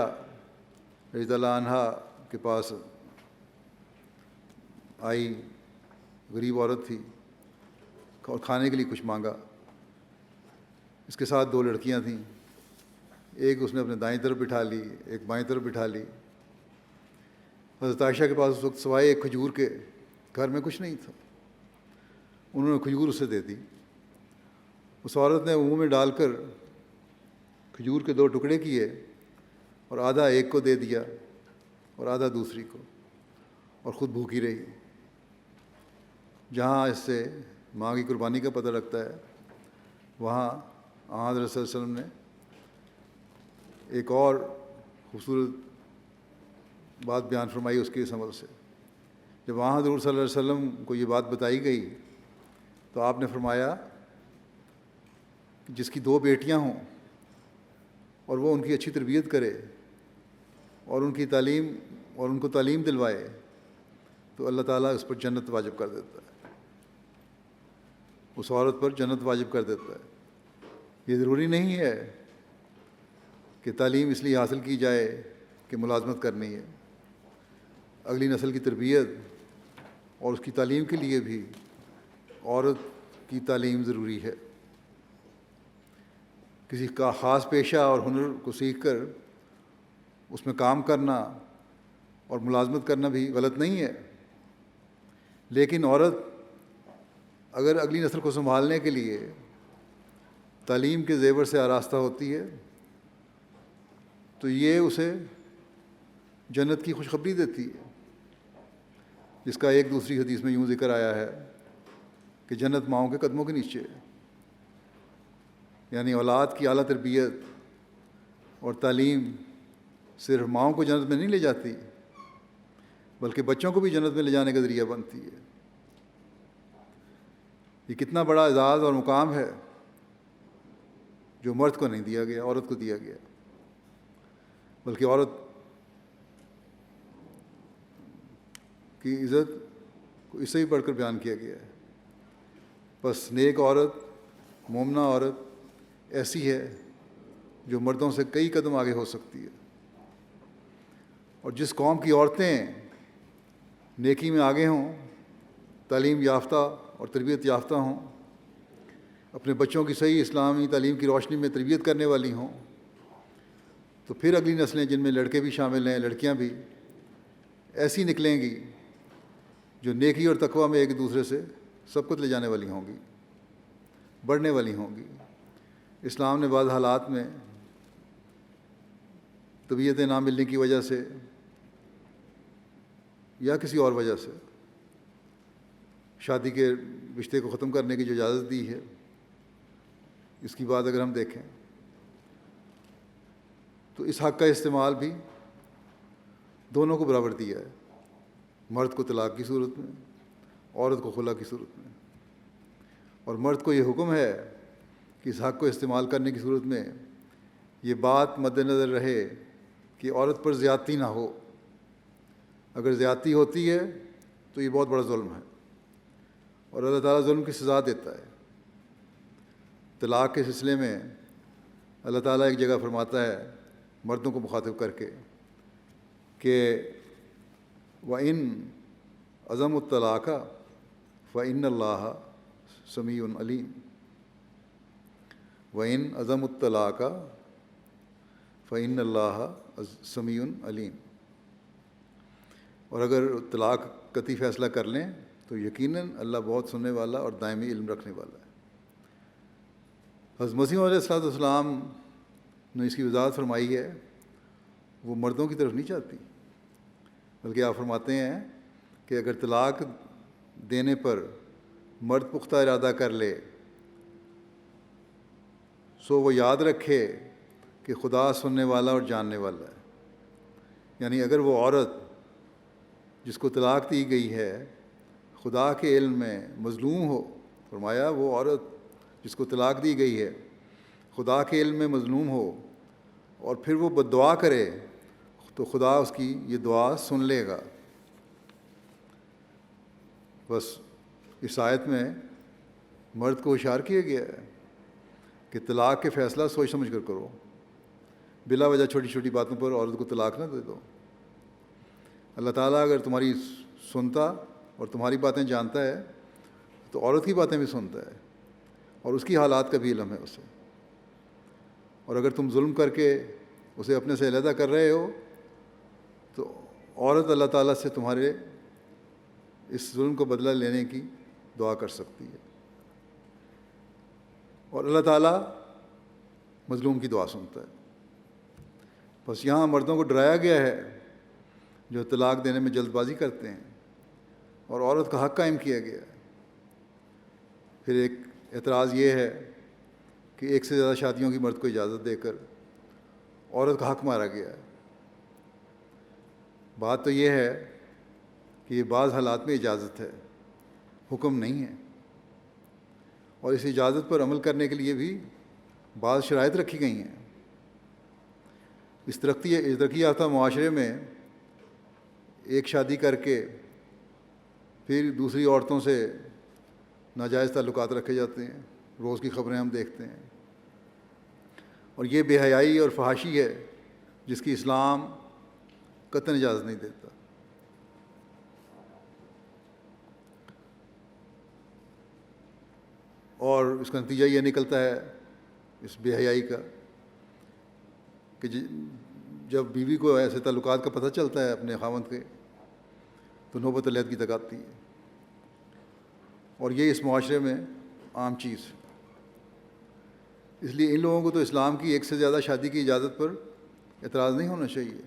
رضی اللہ عنہا کے پاس آئی، غریب عورت تھی، اور کھانے کے لیے کچھ مانگا. اس کے ساتھ 2 لڑکیاں تھیں، ایک اس نے اپنے دائیں طرف بٹھا لی، ایک بائیں طرف بٹھا لی. حضرت عائشہ کے پاس اس وقت سوائے ایک کھجور کے گھر میں کچھ نہیں تھا. انہوں نے کھجور اسے دے دی. اس عورت نے منہ میں ڈال کر کھجور کے 2 ٹکڑے کیے اور آدھا ایک کو دے دیا اور آدھا دوسری کو، اور خود بھوکی رہی. جہاں اس سے ماں کی قربانی کا پتہ لگتا ہے، وہاں حضرت صلی اللہ علیہ وسلم نے ایک اور خوبصورت بات بیان فرمائی اس کے اس عمل سے. جب وہاں حضور صلی اللہ علیہ وسلم کو یہ بات بتائی گئی تو آپ نے فرمایا کہ جس کی 2 بیٹیاں ہوں اور وہ ان کی اچھی تربیت کرے اور ان کی تعلیم اور ان کو تعلیم دلوائے تو اللہ تعالیٰ اس پر جنت واجب کر دیتا ہے، اس عورت پر جنت واجب کر دیتا ہے. یہ ضروری نہیں ہے کہ تعلیم اس لیے حاصل کی جائے کہ ملازمت کرنی ہے. اگلی نسل کی تربیت اور اس کی تعلیم کے لیے بھی عورت کی تعلیم ضروری ہے. کسی کا خاص پیشہ اور ہنر کو سیکھ کر اس میں کام کرنا اور ملازمت کرنا بھی غلط نہیں ہے، لیکن عورت اگر اگلی نسل کو سنبھالنے کے لیے تعلیم کے زیور سے آراستہ ہوتی ہے تو یہ اسے جنت کی خوشخبری دیتی ہے، جس کا ایک دوسری حدیث میں یوں ذکر آیا ہے کہ جنت ماؤں کے قدموں کے نیچے ہے. یعنی اولاد کی اعلیٰ تربیت اور تعلیم صرف ماؤں کو جنت میں نہیں لے جاتی بلکہ بچوں کو بھی جنت میں لے جانے کا ذریعہ بنتی ہے. یہ کتنا بڑا اعزاز اور مقام ہے جو مرد کو نہیں دیا گیا، عورت کو دیا گیا، بلکہ عورت کی عزت کو اس سے بھی بڑھ کر بیان کیا گیا ہے. بس نیک عورت، مومنہ عورت ایسی ہے جو مردوں سے کئی قدم آگے ہو سکتی ہے. اور جس قوم کی عورتیں نیکی میں آگے ہوں، تعلیم یافتہ اور تربیت یافتہ ہوں، اپنے بچوں کی صحیح اسلامی تعلیم کی روشنی میں تربیت کرنے والی ہوں، تو پھر اگلی نسلیں جن میں لڑکے بھی شامل ہیں، لڑکیاں بھی ایسی نکلیں گی جو نیکی اور تقویٰ میں ایک دوسرے سے سبقت لے جانے والی ہوں گی، بڑھنے والی ہوں گی. اسلام نے بعض حالات میں طبیعتیں نہ ملنے کی وجہ سے یا کسی اور وجہ سے شادی کے رشتے کو ختم کرنے کی جو اجازت دی ہے، اس کی بات اگر ہم دیکھیں تو اس حق کا استعمال بھی دونوں کو برابر دیا ہے، مرد کو طلاق کی صورت میں، عورت کو خلا کی صورت میں. اور مرد کو یہ حکم ہے کہ اس حق کو استعمال کرنے کی صورت میں یہ بات مد نظر رہے کہ عورت پر زیادتی نہ ہو. اگر زیادتی ہوتی ہے تو یہ بہت بڑا ظلم ہے اور اللہ تعالیٰ ظلم کی سزا دیتا ہے. طلاق کے سلسلے میں اللہ تعالیٰ ایک جگہ فرماتا ہے مردوں کو مخاطب کر کے کہ وَإِنْ عَزَمُوا الطَّلَاقَ فَإِنَّ اللَّهَ سَمِيعٌ عَلِيمٌ. وَإِنْ عَزَمُوا الطَّلَاقَ فَإِنَّ اللَّهَ سَمِيعٌ عَلِيمٌ. اور اگر طلاق قطعی فیصلہ کر لیں تو یقیناً اللہ بہت سننے والا اور دائمی علم رکھنے والا ہے. حضرت مسیح علیہ السلام نے اس کی وضاحت فرمائی ہے، وہ مردوں کی طرف نہیں چاہتی، بلکہ آپ فرماتے ہیں کہ اگر طلاق دینے پر مرد پختہ ارادہ کر لے سو وہ یاد رکھے کہ خدا سننے والا اور جاننے والا ہے. یعنی اگر وہ عورت جس کو طلاق دی گئی ہے خدا کے علم میں مظلوم ہو، فرمایا وہ عورت جس کو طلاق دی گئی ہے خدا کے علم میں مظلوم ہو اور پھر وہ بد دعا کرے تو خدا اس کی یہ دعا سن لے گا. بس اس آیت میں مرد کو اشارہ کیا گیا ہے کہ طلاق کے فیصلہ سوچ سمجھ کر کرو، بلا وجہ چھوٹی چھوٹی باتوں پر عورت کو طلاق نہ دے دو. اللہ تعالیٰ اگر تمہاری سنتا اور تمہاری باتیں جانتا ہے تو عورت کی باتیں بھی سنتا ہے اور اس کی حالات کا بھی علم ہے اسے. اور اگر تم ظلم کر کے اسے اپنے سے علیحدہ کر رہے ہو تو عورت اللہ تعالیٰ سے تمہارے اس ظلم کو بدلہ لینے کی دعا کر سکتی ہے، اور اللہ تعالیٰ مظلوم کی دعا سنتا ہے. بس یہاں مردوں کو ڈرایا گیا ہے جو طلاق دینے میں جلد بازی کرتے ہیں، اور عورت کا حق قائم کیا گیا ہے. پھر ایک اعتراض یہ ہے کہ ایک سے زیادہ شادیوں کی مرد کو اجازت دے کر عورت کا حق مارا گیا ہے. بات تو یہ ہے کہ یہ بعض حالات میں اجازت ہے، حکم نہیں ہے، اور اس اجازت پر عمل کرنے کے لیے بھی بعض شرائط رکھی گئی ہیں. اس ترقی یافتہ معاشرے میں ایک شادی کر کے پھر دوسری عورتوں سے ناجائز تعلقات رکھے جاتے ہیں، روز کی خبریں ہم دیکھتے ہیں. اور یہ بے حیائی اور فحاشی ہے جس کی اسلام قطعاً اجازت نہیں دیتا. اور اس کا نتیجہ یہ نکلتا ہے اس بے حیائی کا کہ جب بیوی کو ایسے تعلقات کا پتہ چلتا ہے اپنے خاوند کے تو نوبت علیحدگی تک آتی ہے، اور یہ اس معاشرے میں عام چیز ہے. اس لیے ان لوگوں کو تو اسلام کی ایک سے زیادہ شادی کی اجازت پر اعتراض نہیں ہونا چاہیے،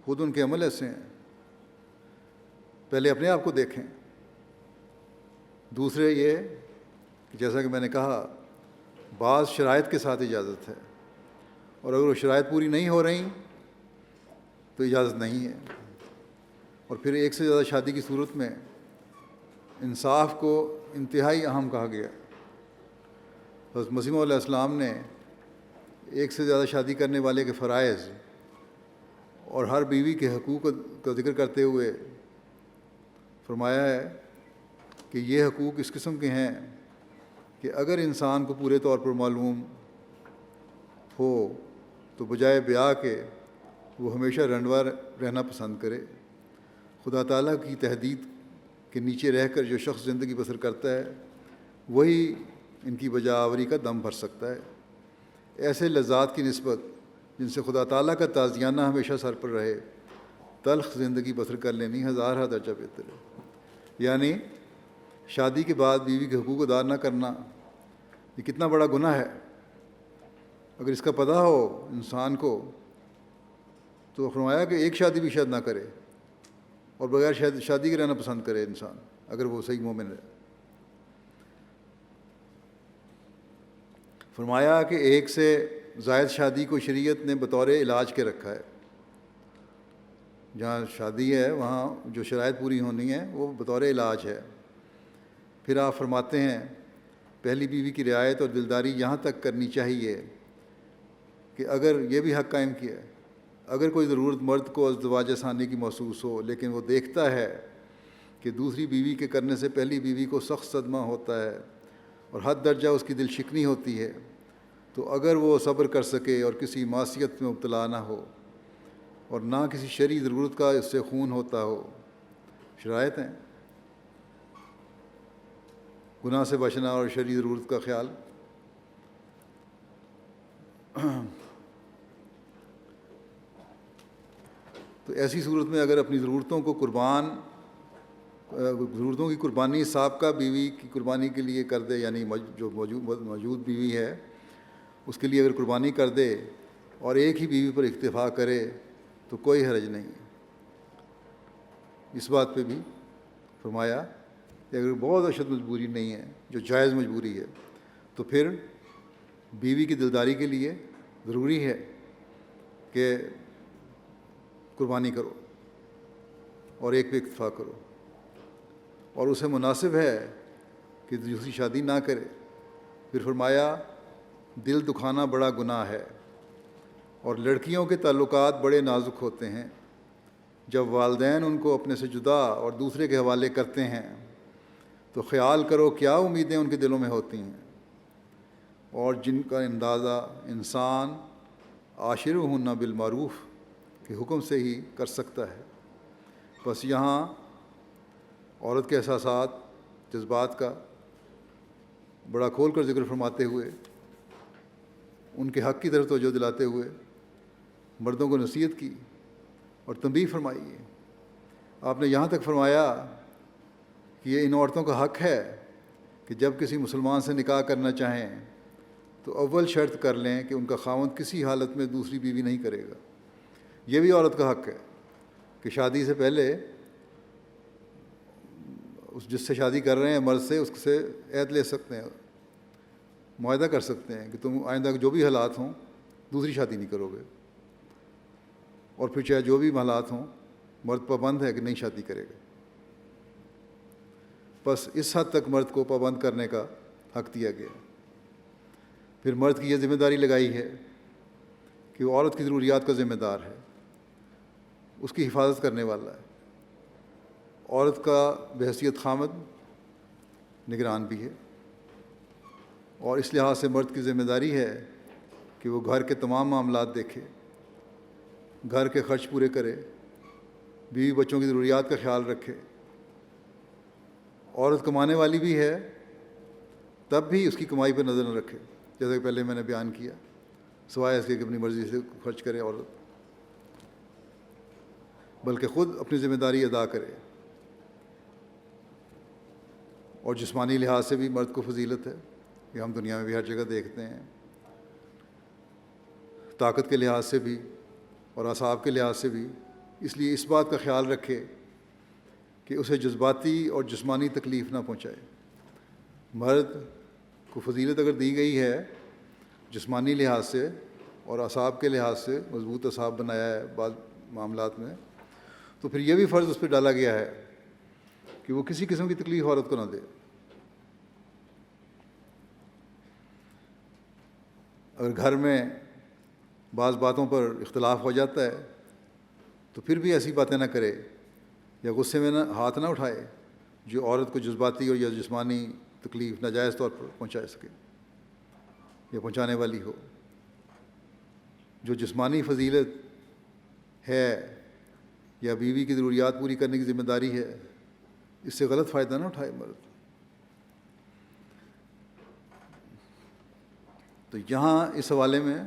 خود ان کے عمل ایسے ہیں. پہلے اپنے آپ کو دیکھیں. دوسرے یہ کہ جیسا کہ میں نے کہا بعض شرائط کے ساتھ اجازت ہے، اور اگر وہ شرائط پوری نہیں ہو رہی تو اجازت نہیں ہے. اور پھر ایک سے زیادہ شادی کی صورت میں انصاف کو انتہائی اہم کہا گیا. حضرت مسیح علیہ السلام نے ایک سے زیادہ شادی کرنے والے کے فرائض اور ہر بیوی کے حقوق کا ذکر کرتے ہوئے فرمایا ہے کہ یہ حقوق اس قسم کے ہیں کہ اگر انسان کو پورے طور پر معلوم ہو تو بجائے بیاہ کے وہ ہمیشہ رنڈوا رہنا پسند کرے. خدا تعالیٰ کی تحدید کے نیچے رہ کر جو شخص زندگی بسر کرتا ہے وہی ان کی بجا آوری کا دم بھر سکتا ہے. ایسے لذات کی نسبت جن سے خدا تعالیٰ کا تعزیانہ ہمیشہ سر پر رہے تلخ زندگی بسر کر لینی ہزارہ درجہ بہتر ہے. یعنی شادی کے بعد بیوی کے حقوق ادا نہ کرنا یہ کتنا بڑا گناہ ہے. اگر اس کا پتہ ہو انسان کو تو فرمایا کہ ایک شادی بھی شاید نہ کرے اور بغیر شادی کے رہنا پسند کرے انسان اگر وہ صحیح مومن ہے. فرمایا کہ ایک سے زائد شادی کو شریعت نے بطور علاج کے رکھا ہے. جہاں شادی ہے وہاں جو شرائط پوری ہونی ہے وہ بطور علاج ہے. پھر آپ فرماتے ہیں پہلی بیوی کی رعایت اور دلداری یہاں تک کرنی چاہیے کہ اگر یہ بھی حق قائم کیا ہے اگر کوئی ضرورت مرد کو ازدواج ثانی کی محسوس ہو لیکن وہ دیکھتا ہے کہ دوسری بیوی کے کرنے سے پہلی بیوی کو سخت صدمہ ہوتا ہے اور حد درجہ اس کی دل شکنی ہوتی ہے تو اگر وہ صبر کر سکے اور کسی معصیت میں مبتلا نہ ہو اور نہ کسی شرعی ضرورت کا اس سے خون ہوتا ہو. شرائط ہیں گناہ سے بچنا اور شرعی ضرورت کا خیال. تو ایسی صورت میں اگر اپنی ضرورتوں کی قربانی سابقہ بیوی کی قربانی کے لیے کر دے، یعنی جو موجود بیوی ہے اس کے لیے اگر قربانی کر دے اور ایک ہی بیوی پر اکتفا کرے تو کوئی حرج نہیں. اس بات پہ بھی فرمایا کہ اگر بہت اشد مجبوری نہیں ہے جو جائز مجبوری ہے تو پھر بیوی کی دلداری کے لیے ضروری ہے کہ قربانی کرو اور ایک پہ اکتفا کرو، اور اسے مناسب ہے کہ دوسری شادی نہ کرے۔ پھر فرمایا دل دکھانا بڑا گناہ ہے، اور لڑکیوں کے تعلقات بڑے نازک ہوتے ہیں۔ جب والدین ان کو اپنے سے جدا اور دوسرے کے حوالے کرتے ہیں تو خیال کرو کیا امیدیں ان کے دلوں میں ہوتی ہیں، اور جن کا اندازہ انسان عاشرہن بالمعروف کے حکم سے ہی کر سکتا ہے۔ بس یہاں عورت کے احساسات، جذبات کا بڑا کھول کر ذکر فرماتے ہوئے، ان کے حق کی طرف توجہ دلاتے ہوئے مردوں کو نصیحت کی اور تنبیہ فرمائی ہے۔ آپ نے یہاں تک فرمایا کہ یہ ان عورتوں کا حق ہے کہ جب کسی مسلمان سے نکاح کرنا چاہیں تو اول شرط کر لیں کہ ان کا خاوند کسی حالت میں دوسری بیوی نہیں کرے گا۔ یہ بھی عورت کا حق ہے کہ شادی سے پہلے اس جس سے شادی کر رہے ہیں مرد سے، اس سے عہد لے سکتے ہیں، معاہدہ کر سکتے ہیں کہ تم آئندہ جو بھی حالات ہوں دوسری شادی نہیں کرو گے، اور پھر چاہے جو بھی حالات ہوں مرد پابند ہے کہ نہیں شادی کرے گا۔ بس اس حد تک مرد کو پابند کرنے کا حق دیا گیا۔ پھر مرد کی یہ ذمہ داری لگائی ہے کہ وہ عورت کی ضروریات کا ذمہ دار ہے، اس کی حفاظت کرنے والا ہے۔ عورت کا بحیثیت خامد نگران بھی ہے، اور اس لحاظ سے مرد کی ذمہ داری ہے کہ وہ گھر کے تمام معاملات دیکھے، گھر کے خرچ پورے کرے، بیوی بچوں کی ضروریات کا خیال رکھے۔ عورت کمانے والی بھی ہے، تب بھی اس کی کمائی پر نظر نہ رکھے، جیسا کہ پہلے میں نے بیان کیا، سوائے اس کے کہ اپنی مرضی سے خرچ کرے عورت، بلکہ خود اپنی ذمہ داری ادا کرے۔ اور جسمانی لحاظ سے بھی مرد کو فضیلت ہے، کہ ہم دنیا میں بھی ہر جگہ دیکھتے ہیں، طاقت کے لحاظ سے بھی اور اعصاب کے لحاظ سے بھی، اس لیے اس بات کا خیال رکھے کہ اسے جذباتی اور جسمانی تکلیف نہ پہنچائے۔ مرد کو فضیلت اگر دی گئی ہے جسمانی لحاظ سے اور اعصاب کے لحاظ سے، مضبوط اعصاب بنایا ہے بعض معاملات میں، تو پھر یہ بھی فرض اس پہ ڈالا گیا ہے کہ وہ کسی قسم کی تکلیف عورت کو نہ دے۔ اگر گھر میں بعض باتوں پر اختلاف ہو جاتا ہے تو پھر بھی ایسی باتیں نہ کرے یا غصے میں ہاتھ نہ اٹھائے جو عورت کو جذباتی اور یا جسمانی تکلیف ناجائز طور پر پہنچا سکے یا پہنچانے والی ہو۔ جو جسمانی فضیلت ہے یا بیوی کی ضروریات پوری کرنے کی ذمہ داری ہے، اس سے غلط فائدہ نہ اٹھائے مرد۔ تو یہاں اس حوالے میں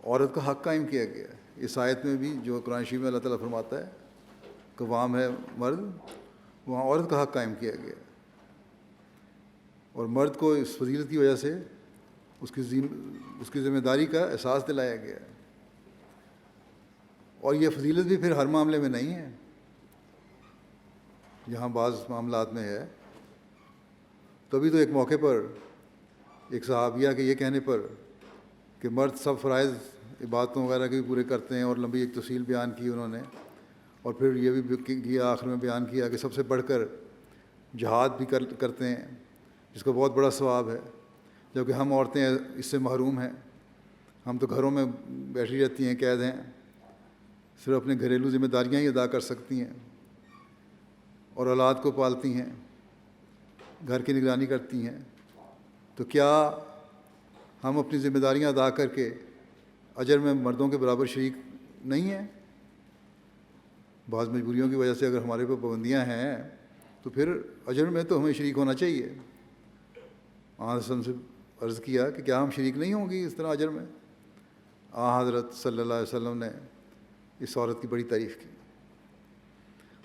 عورت کا حق قائم کیا گیا ہے۔ اس آیت میں بھی جو قرآن شریف میں اللہ تعالیٰ فرماتا ہے قوام ہے مرد، وہاں عورت کا حق قائم کیا گیا ہے، اور مرد کو اس فضیلت کی وجہ سے اس کی ذمہ داری کا احساس دلایا گیا ہے۔ اور یہ فضیلت بھی پھر ہر معاملے میں نہیں ہے، یہاں بعض معاملات میں ہے۔ تبھی تو ایک موقع پر ایک صحابیہ کے یہ کہنے پر کہ مرد سب فرائض عبادتوں وغیرہ کے بھی پورے کرتے ہیں، اور لمبی ایک تفصیل بیان کی انہوں نے، اور پھر یہ بھی کیا آخر میں بیان کیا کہ سب سے بڑھ کر جہاد بھی کرتے ہیں، جس کا بہت بڑا ثواب ہے، جبکہ ہم عورتیں اس سے محروم ہیں۔ ہم تو گھروں میں بیٹھی رہتی ہیں، قید ہیں، صرف اپنے گھریلو ذمہ داریاں ہی ادا کر سکتی ہیں، اور اولاد کو پالتی ہیں، گھر کی نگرانی کرتی ہیں۔ تو کیا ہم اپنی ذمہ داریاں ادا کر کے اجر میں مردوں کے برابر شریک نہیں ہیں؟ بعض مجبوریوں کی وجہ سے اگر ہمارے پہ پابندیاں ہیں تو پھر اجر میں تو ہمیں شریک ہونا چاہیے۔ حضرت سے عرض کیا کہ کیا ہم شریک نہیں ہوں گی اس طرح اجر میں؟ حضرت صلی اللہ علیہ وسلم نے اس عورت کی بڑی تعریف کی،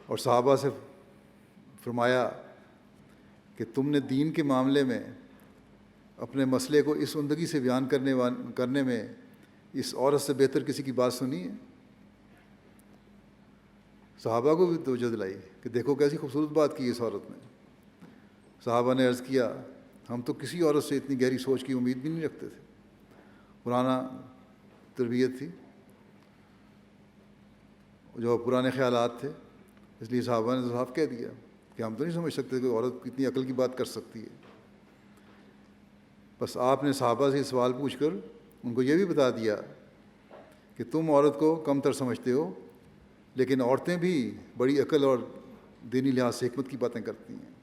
اور صحابہ سے فرمایا کہ تم نے دین کے معاملے میں اپنے مسئلے کو اس عمدگی سے بیان کرنے میں اس عورت سے بہتر کسی کی بات سنی ہے؟ صحابہ کو بھی توجہ دلائی کہ دیکھو کیسی خوبصورت بات کی اس عورت نے۔ صحابہ نے عرض کیا ہم تو کسی عورت سے اتنی گہری سوچ کی امید بھی نہیں رکھتے تھے۔ پرانا تربیت تھی، جو پرانے خیالات تھے. اس لیے صحابہ نے صاف کہہ دیا کہ ہم تو نہیں سمجھ سکتے کہ عورت کتنی عقل کی بات کر سکتی ہے. بس آپ نے صحابہ سے سوال پوچھ کر ان کو یہ بھی بتا دیا کہ تم عورت کو کم تر سمجھتے ہو، لیکن عورتیں بھی بڑی عقل اور دینی لحاظ سے حکمت کی باتیں کرتی ہیں.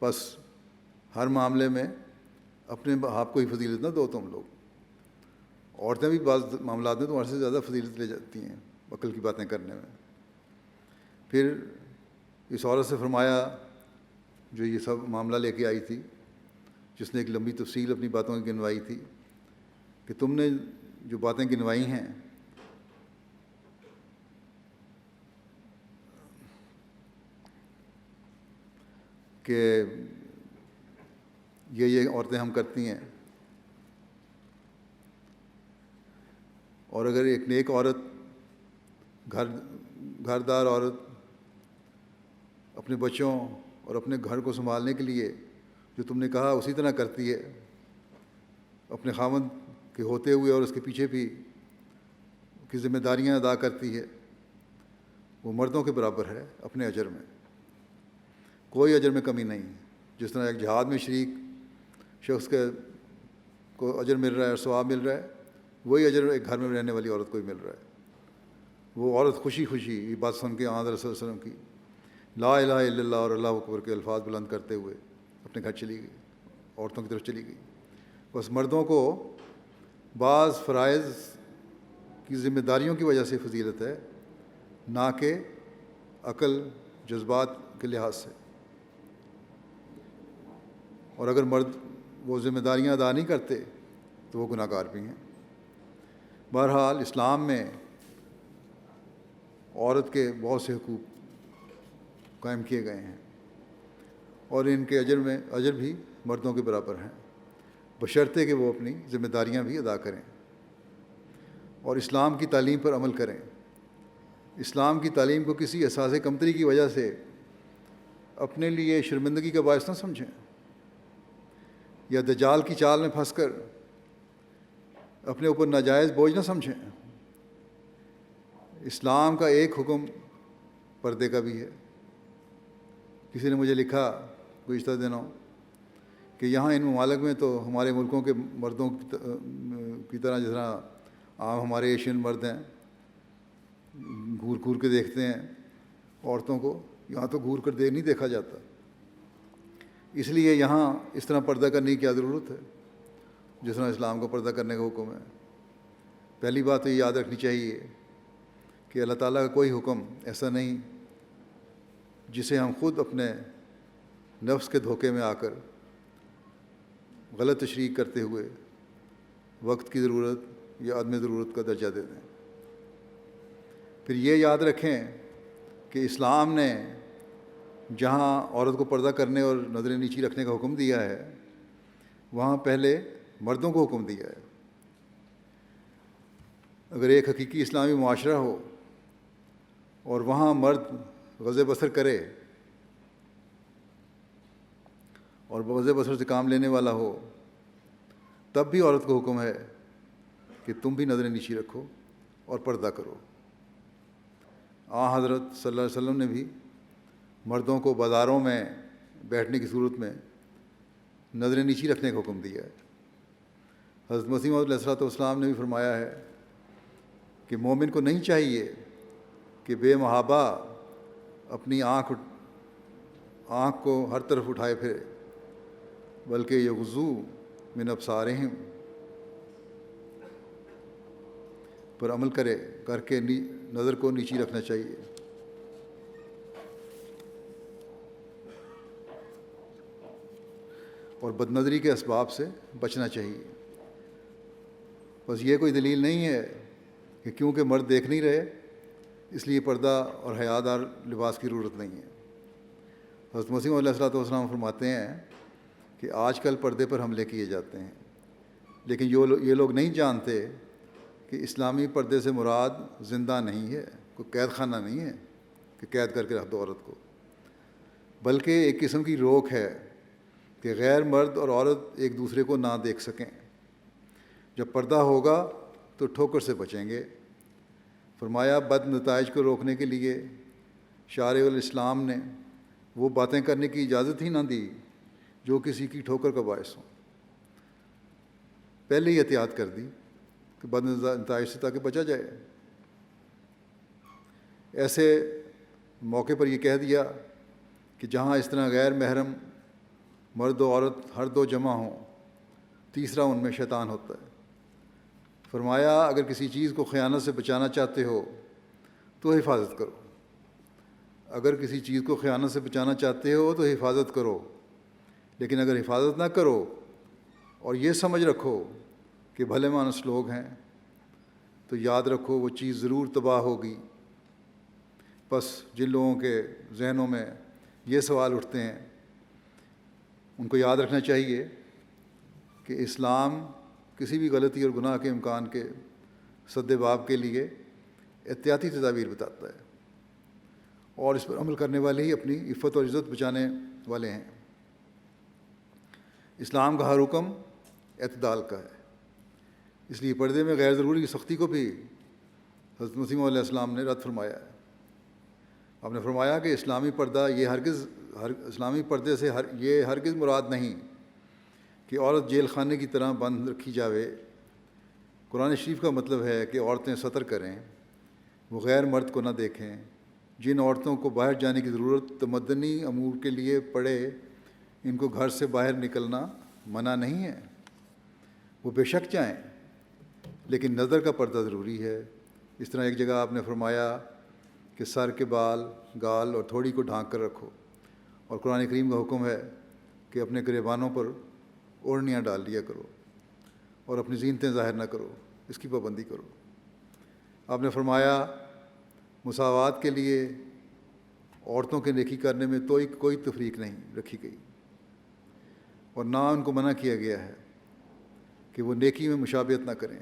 بس ہر معاملے میں اپنے آپ کو ہی فضیلت نہ دو تم لوگ. عورتیں بھی بعض معاملات میں تمہارے سے زیادہ فضیلت لے جاتی ہیں عقل کی باتیں کرنے میں. پھر اس عورت سے فرمایا جو یہ سب معاملہ لے کے آئی تھی، جس نے ایک لمبی تفصیل اپنی باتوں کی گنوائی تھی، کہ تم نے جو باتیں گنوائی ہیں کہ یہ عورتیں ہم کرتی ہیں، اور اگر ایک نیک عورت، گھردار عورت اپنے بچوں اور اپنے گھر کو سنبھالنے کے لیے جو تم نے کہا اسی طرح کرتی ہے، اپنے خاوند کے ہوتے ہوئے اور اس کے پیچھے بھی کی ذمہ داریاں ادا کرتی ہے، وہ مردوں کے برابر ہے اپنے اجر میں. کوئی اجر میں کمی نہیں. جس طرح ایک جہاد میں شریک شخص کو اجر مل رہا ہے اور ثواب مل رہا ہے، وہی اجر ایک گھر میں رہنے والی عورت کو ہی مل رہا ہے. وہ عورت خوشی خوشی یہ بات سن کے آن رسول صلی اللہ علیہ وسلم کی لا الہ الا اللہ اور اللہ اکبر کے الفاظ بلند کرتے ہوئے اپنے گھر چلی گئی، عورتوں کی طرف چلی گئی. بس مردوں کو بعض فرائض کی ذمہ داریوں کی وجہ سے فضیلت ہے، نہ کہ عقل جذبات کے لحاظ سے. اور اگر مرد وہ ذمہ داریاں ادا نہیں کرتے تو وہ گناہ گار بھی ہیں. بہرحال اسلام میں عورت کے بہت سے حقوق قائم کیے گئے ہیں، اور ان کے اجر بھی مردوں کے برابر ہیں، بشرطے کہ وہ اپنی ذمہ داریاں بھی ادا کریں اور اسلام کی تعلیم پر عمل کریں. اسلام کی تعلیم کو کسی احساس کمتری کی وجہ سے اپنے لیے شرمندگی کا باعث نہ سمجھیں، یا دجال کی چال میں پھنس کر اپنے اوپر ناجائز بوجھ نہ سمجھیں. اسلام کا ایک حکم پردے کا بھی ہے. کسی نے مجھے لکھا گزشتہ دنوں کہ یہاں ان ممالک میں تو ہمارے ملکوں کے مردوں کی طرح جس طرح عام ہمارے ایشین مرد ہیں گھور گھور کے دیکھتے ہیں عورتوں کو، یہاں تو گھور کر نہیں دیکھا جاتا. اس لیے یہاں اس طرح پردہ کرنے کی کیا ضرورت ہے جس طرح اسلام کو پردہ کرنے کا حکم ہے. پہلی بات تو یہ یاد رکھنی چاہیے کہ اللہ تعالیٰ کا کوئی حکم ایسا نہیں جسے ہم خود اپنے نفس کے دھوکے میں آ کر غلط تشریح کرتے ہوئے وقت کی ضرورت یا عدم ضرورت کا درجہ دے دیں. پھر یہ یاد رکھیں کہ اسلام نے جہاں عورت کو پردہ کرنے اور نظریں نیچی رکھنے کا حکم دیا ہے وہاں پہلے مردوں کو حکم دیا ہے. اگر ایک حقیقی اسلامی معاشرہ ہو اور وہاں مرد غض بصر کرے اور غض بصر سے کام لینے والا ہو، تب بھی عورت کو حکم ہے کہ تم بھی نظریں نیچی رکھو اور پردہ کرو. حضرت صلی اللہ علیہ وسلم نے بھی مردوں کو بازاروں میں بیٹھنے کی صورت میں نظریں نیچی رکھنے کا حکم دیا ہے. حضرت مسیح موعود علیہ الصلوۃ والسلام نے بھی فرمایا ہے کہ مومن کو نہیں چاہیے کہ بے محابہ اپنی آنکھ کو ہر طرف اٹھائے پھرے، بلکہ یغضوا من ابصارہم پر عمل کر کے نظر کو نیچی رکھنا چاہیے. اور بد نظری کے اسباب سے بچنا چاہیے. بس یہ کوئی دلیل نہیں ہے کہ کیونکہ مرد دیکھ نہیں رہے اس لیے پردہ اور حیا دار لباس کی ضرورت نہیں ہے. حضرت مسیح علیہ الصلوۃ والسلام فرماتے ہیں کہ آج کل پردے پر حملے کیے جاتے ہیں، لیکن یہ لوگ نہیں جانتے کہ اسلامی پردے سے مراد زندہ نہیں ہے، کوئی قید خانہ نہیں ہے کہ قید کر کے رکھ دو عورت کو، بلکہ ایک قسم کی روک ہے کہ غیر مرد اور عورت ایک دوسرے کو نہ دیکھ سکیں۔ جب پردہ ہوگا تو ٹھوکر سے بچیں گے۔ فرمایا بد نتائج کو روکنے کے لیے شارع الاسلام نے وہ باتیں کرنے کی اجازت ہی نہ دی جو کسی کی ٹھوکر کا باعث ہوں، پہلے ہی احتیاط کر دی کہ بد نتائج سے تاکہ بچا جائے۔ ایسے موقع پر یہ کہہ دیا کہ جہاں اس طرح غیر محرم مرد و عورت ہر دو جمع ہوں، تیسرا ان میں شیطان ہوتا ہے۔ فرمایا اگر کسی چیز کو خیانت سے بچانا چاہتے ہو تو حفاظت کرو، اگر کسی چیز کو خیانت سے بچانا چاہتے ہو تو حفاظت کرو، لیکن اگر حفاظت نہ کرو اور یہ سمجھ رکھو کہ بھلے مانس لوگ ہیں تو یاد رکھو وہ چیز ضرور تباہ ہوگی۔ بس جن لوگوں کے ذہنوں میں یہ سوال اٹھتے ہیں ان کو یاد رکھنا چاہیے کہ اسلام کسی بھی غلطی اور گناہ کے امکان کے سد باب کے لیے احتیاطی تدابیر بتاتا ہے، اور اس پر عمل کرنے والے ہی اپنی عفت اور عزت بچانے والے ہیں۔ اسلام کا ہر حکم اعتدال کا ہے، اس لیے پردے میں غیر ضروری سختی کو بھی حضرت مسیح علیہ السلام نے رد فرمایا ہے۔ آپ نے فرمایا کہ اسلامی پردہ اسلامی پردے سے یہ ہرگز مراد نہیں کہ عورت جیل خانے کی طرح بند رکھی جاوے۔ قرآن شریف کا مطلب ہے کہ عورتیں ستر کریں، وہ غیر مرد کو نہ دیکھیں۔ جن عورتوں کو باہر جانے کی ضرورت تمدنی امور کے لیے پڑے ان کو گھر سے باہر نکلنا منع نہیں ہے، وہ بے شک جائیں، لیکن نظر کا پردہ ضروری ہے۔ اس طرح ایک جگہ آپ نے فرمایا کہ سر کے بال، گال اور تھوڑی کو ڈھانک کر رکھو، اور قرآن کریم کا حکم ہے کہ اپنے گریبانوں پر اوڑھنیاں ڈال لیا کرو اور اپنی زینتیں ظاہر نہ کرو، اس کی پابندی کرو۔ آپ نے فرمایا مساوات کے لیے عورتوں کے نیکی کرنے میں کوئی تفریق نہیں رکھی گئی، اور نہ ان کو منع کیا گیا ہے کہ وہ نیکی میں مشابہت نہ کریں۔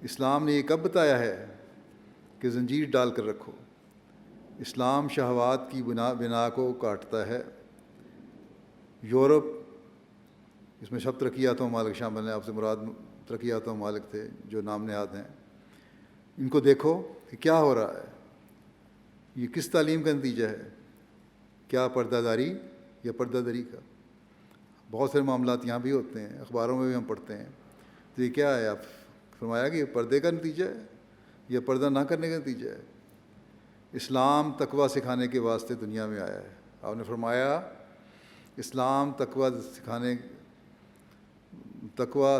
اسلام نے یہ کب بتایا ہے کہ زنجیر ڈال کر رکھو؟ اسلام شہوات کی بنا کو کاٹتا ہے۔ یورپ، اس میں سب ترقی یافتہ ممالک شامل ہیں، آپ سے مراد ترقی یافتہ ممالک تھے جو نام نہاد ہیں، ان کو دیکھو کہ کیا ہو رہا ہے، یہ کس تعلیم کا نتیجہ ہے؟ کیا پردہ داری یا پردہ دری کا؟ بہت سارے معاملات یہاں بھی ہوتے ہیں، اخباروں میں بھی ہم پڑھتے ہیں، تو یہ کیا ہے؟ آپ فرمایا کہ یہ پردے کا نتیجہ ہے یا پردہ نہ کرنے کا نتیجہ ہے؟ اسلام تقوی سکھانے کے واسطے دنیا میں آیا ہے۔ آپ نے فرمایا اسلام تقوی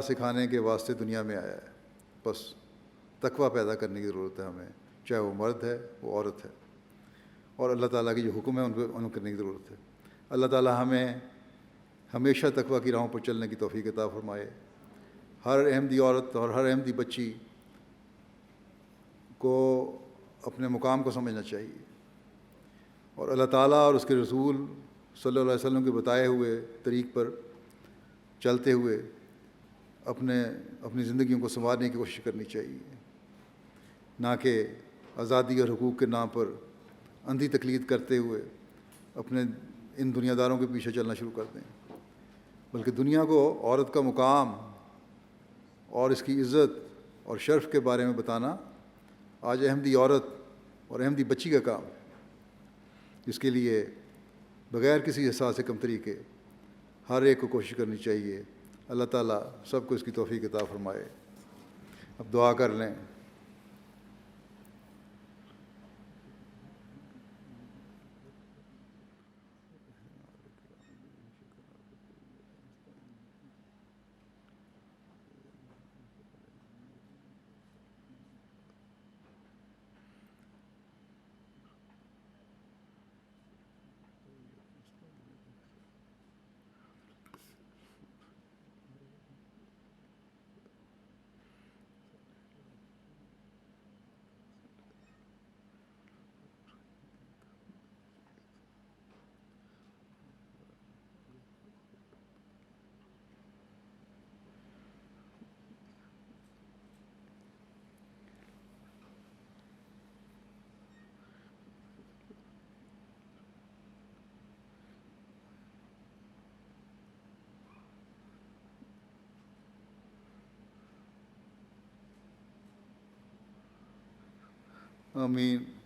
سکھانے کے واسطے دنیا میں آیا ہے، بس تقوی پیدا کرنے کی ضرورت ہے ہمیں، چاہے وہ مرد ہے وہ عورت ہے، اور اللہ تعالیٰ کی جو حکم ہے ان پہ عمل کرنے کی ضرورت ہے۔ اللہ تعالیٰ ہمیں ہمیشہ تقوی کی راہوں پر چلنے کی توفیق عطا فرمائے۔ ہر احمدی عورت اور ہر احمدی بچی کو اپنے مقام کو سمجھنا چاہیے، اور اللہ تعالیٰ اور اس کے رسول صلی اللہ علیہ وسلم کے بتائے ہوئے طریق پر چلتے ہوئے اپنی زندگیوں کو سنوارنے کی کوشش کرنی چاہیے، نہ کہ آزادی اور حقوق کے نام پر اندھی تقلید کرتے ہوئے اپنے ان دنیا داروں کے پیچھے چلنا شروع کر دیں، بلکہ دنیا کو عورت کا مقام اور اس کی عزت اور شرف کے بارے میں بتانا آج احمدی عورت اور احمدی بچی کا کام ہے، جس کے لیے بغیر کسی احساس کمتری کے ہر ایک کو کوشش کرنی چاہیے۔ اللہ تعالیٰ سب کو اس کی توفیق عطا فرمائے۔ اب دعا کر لیں۔ آمین.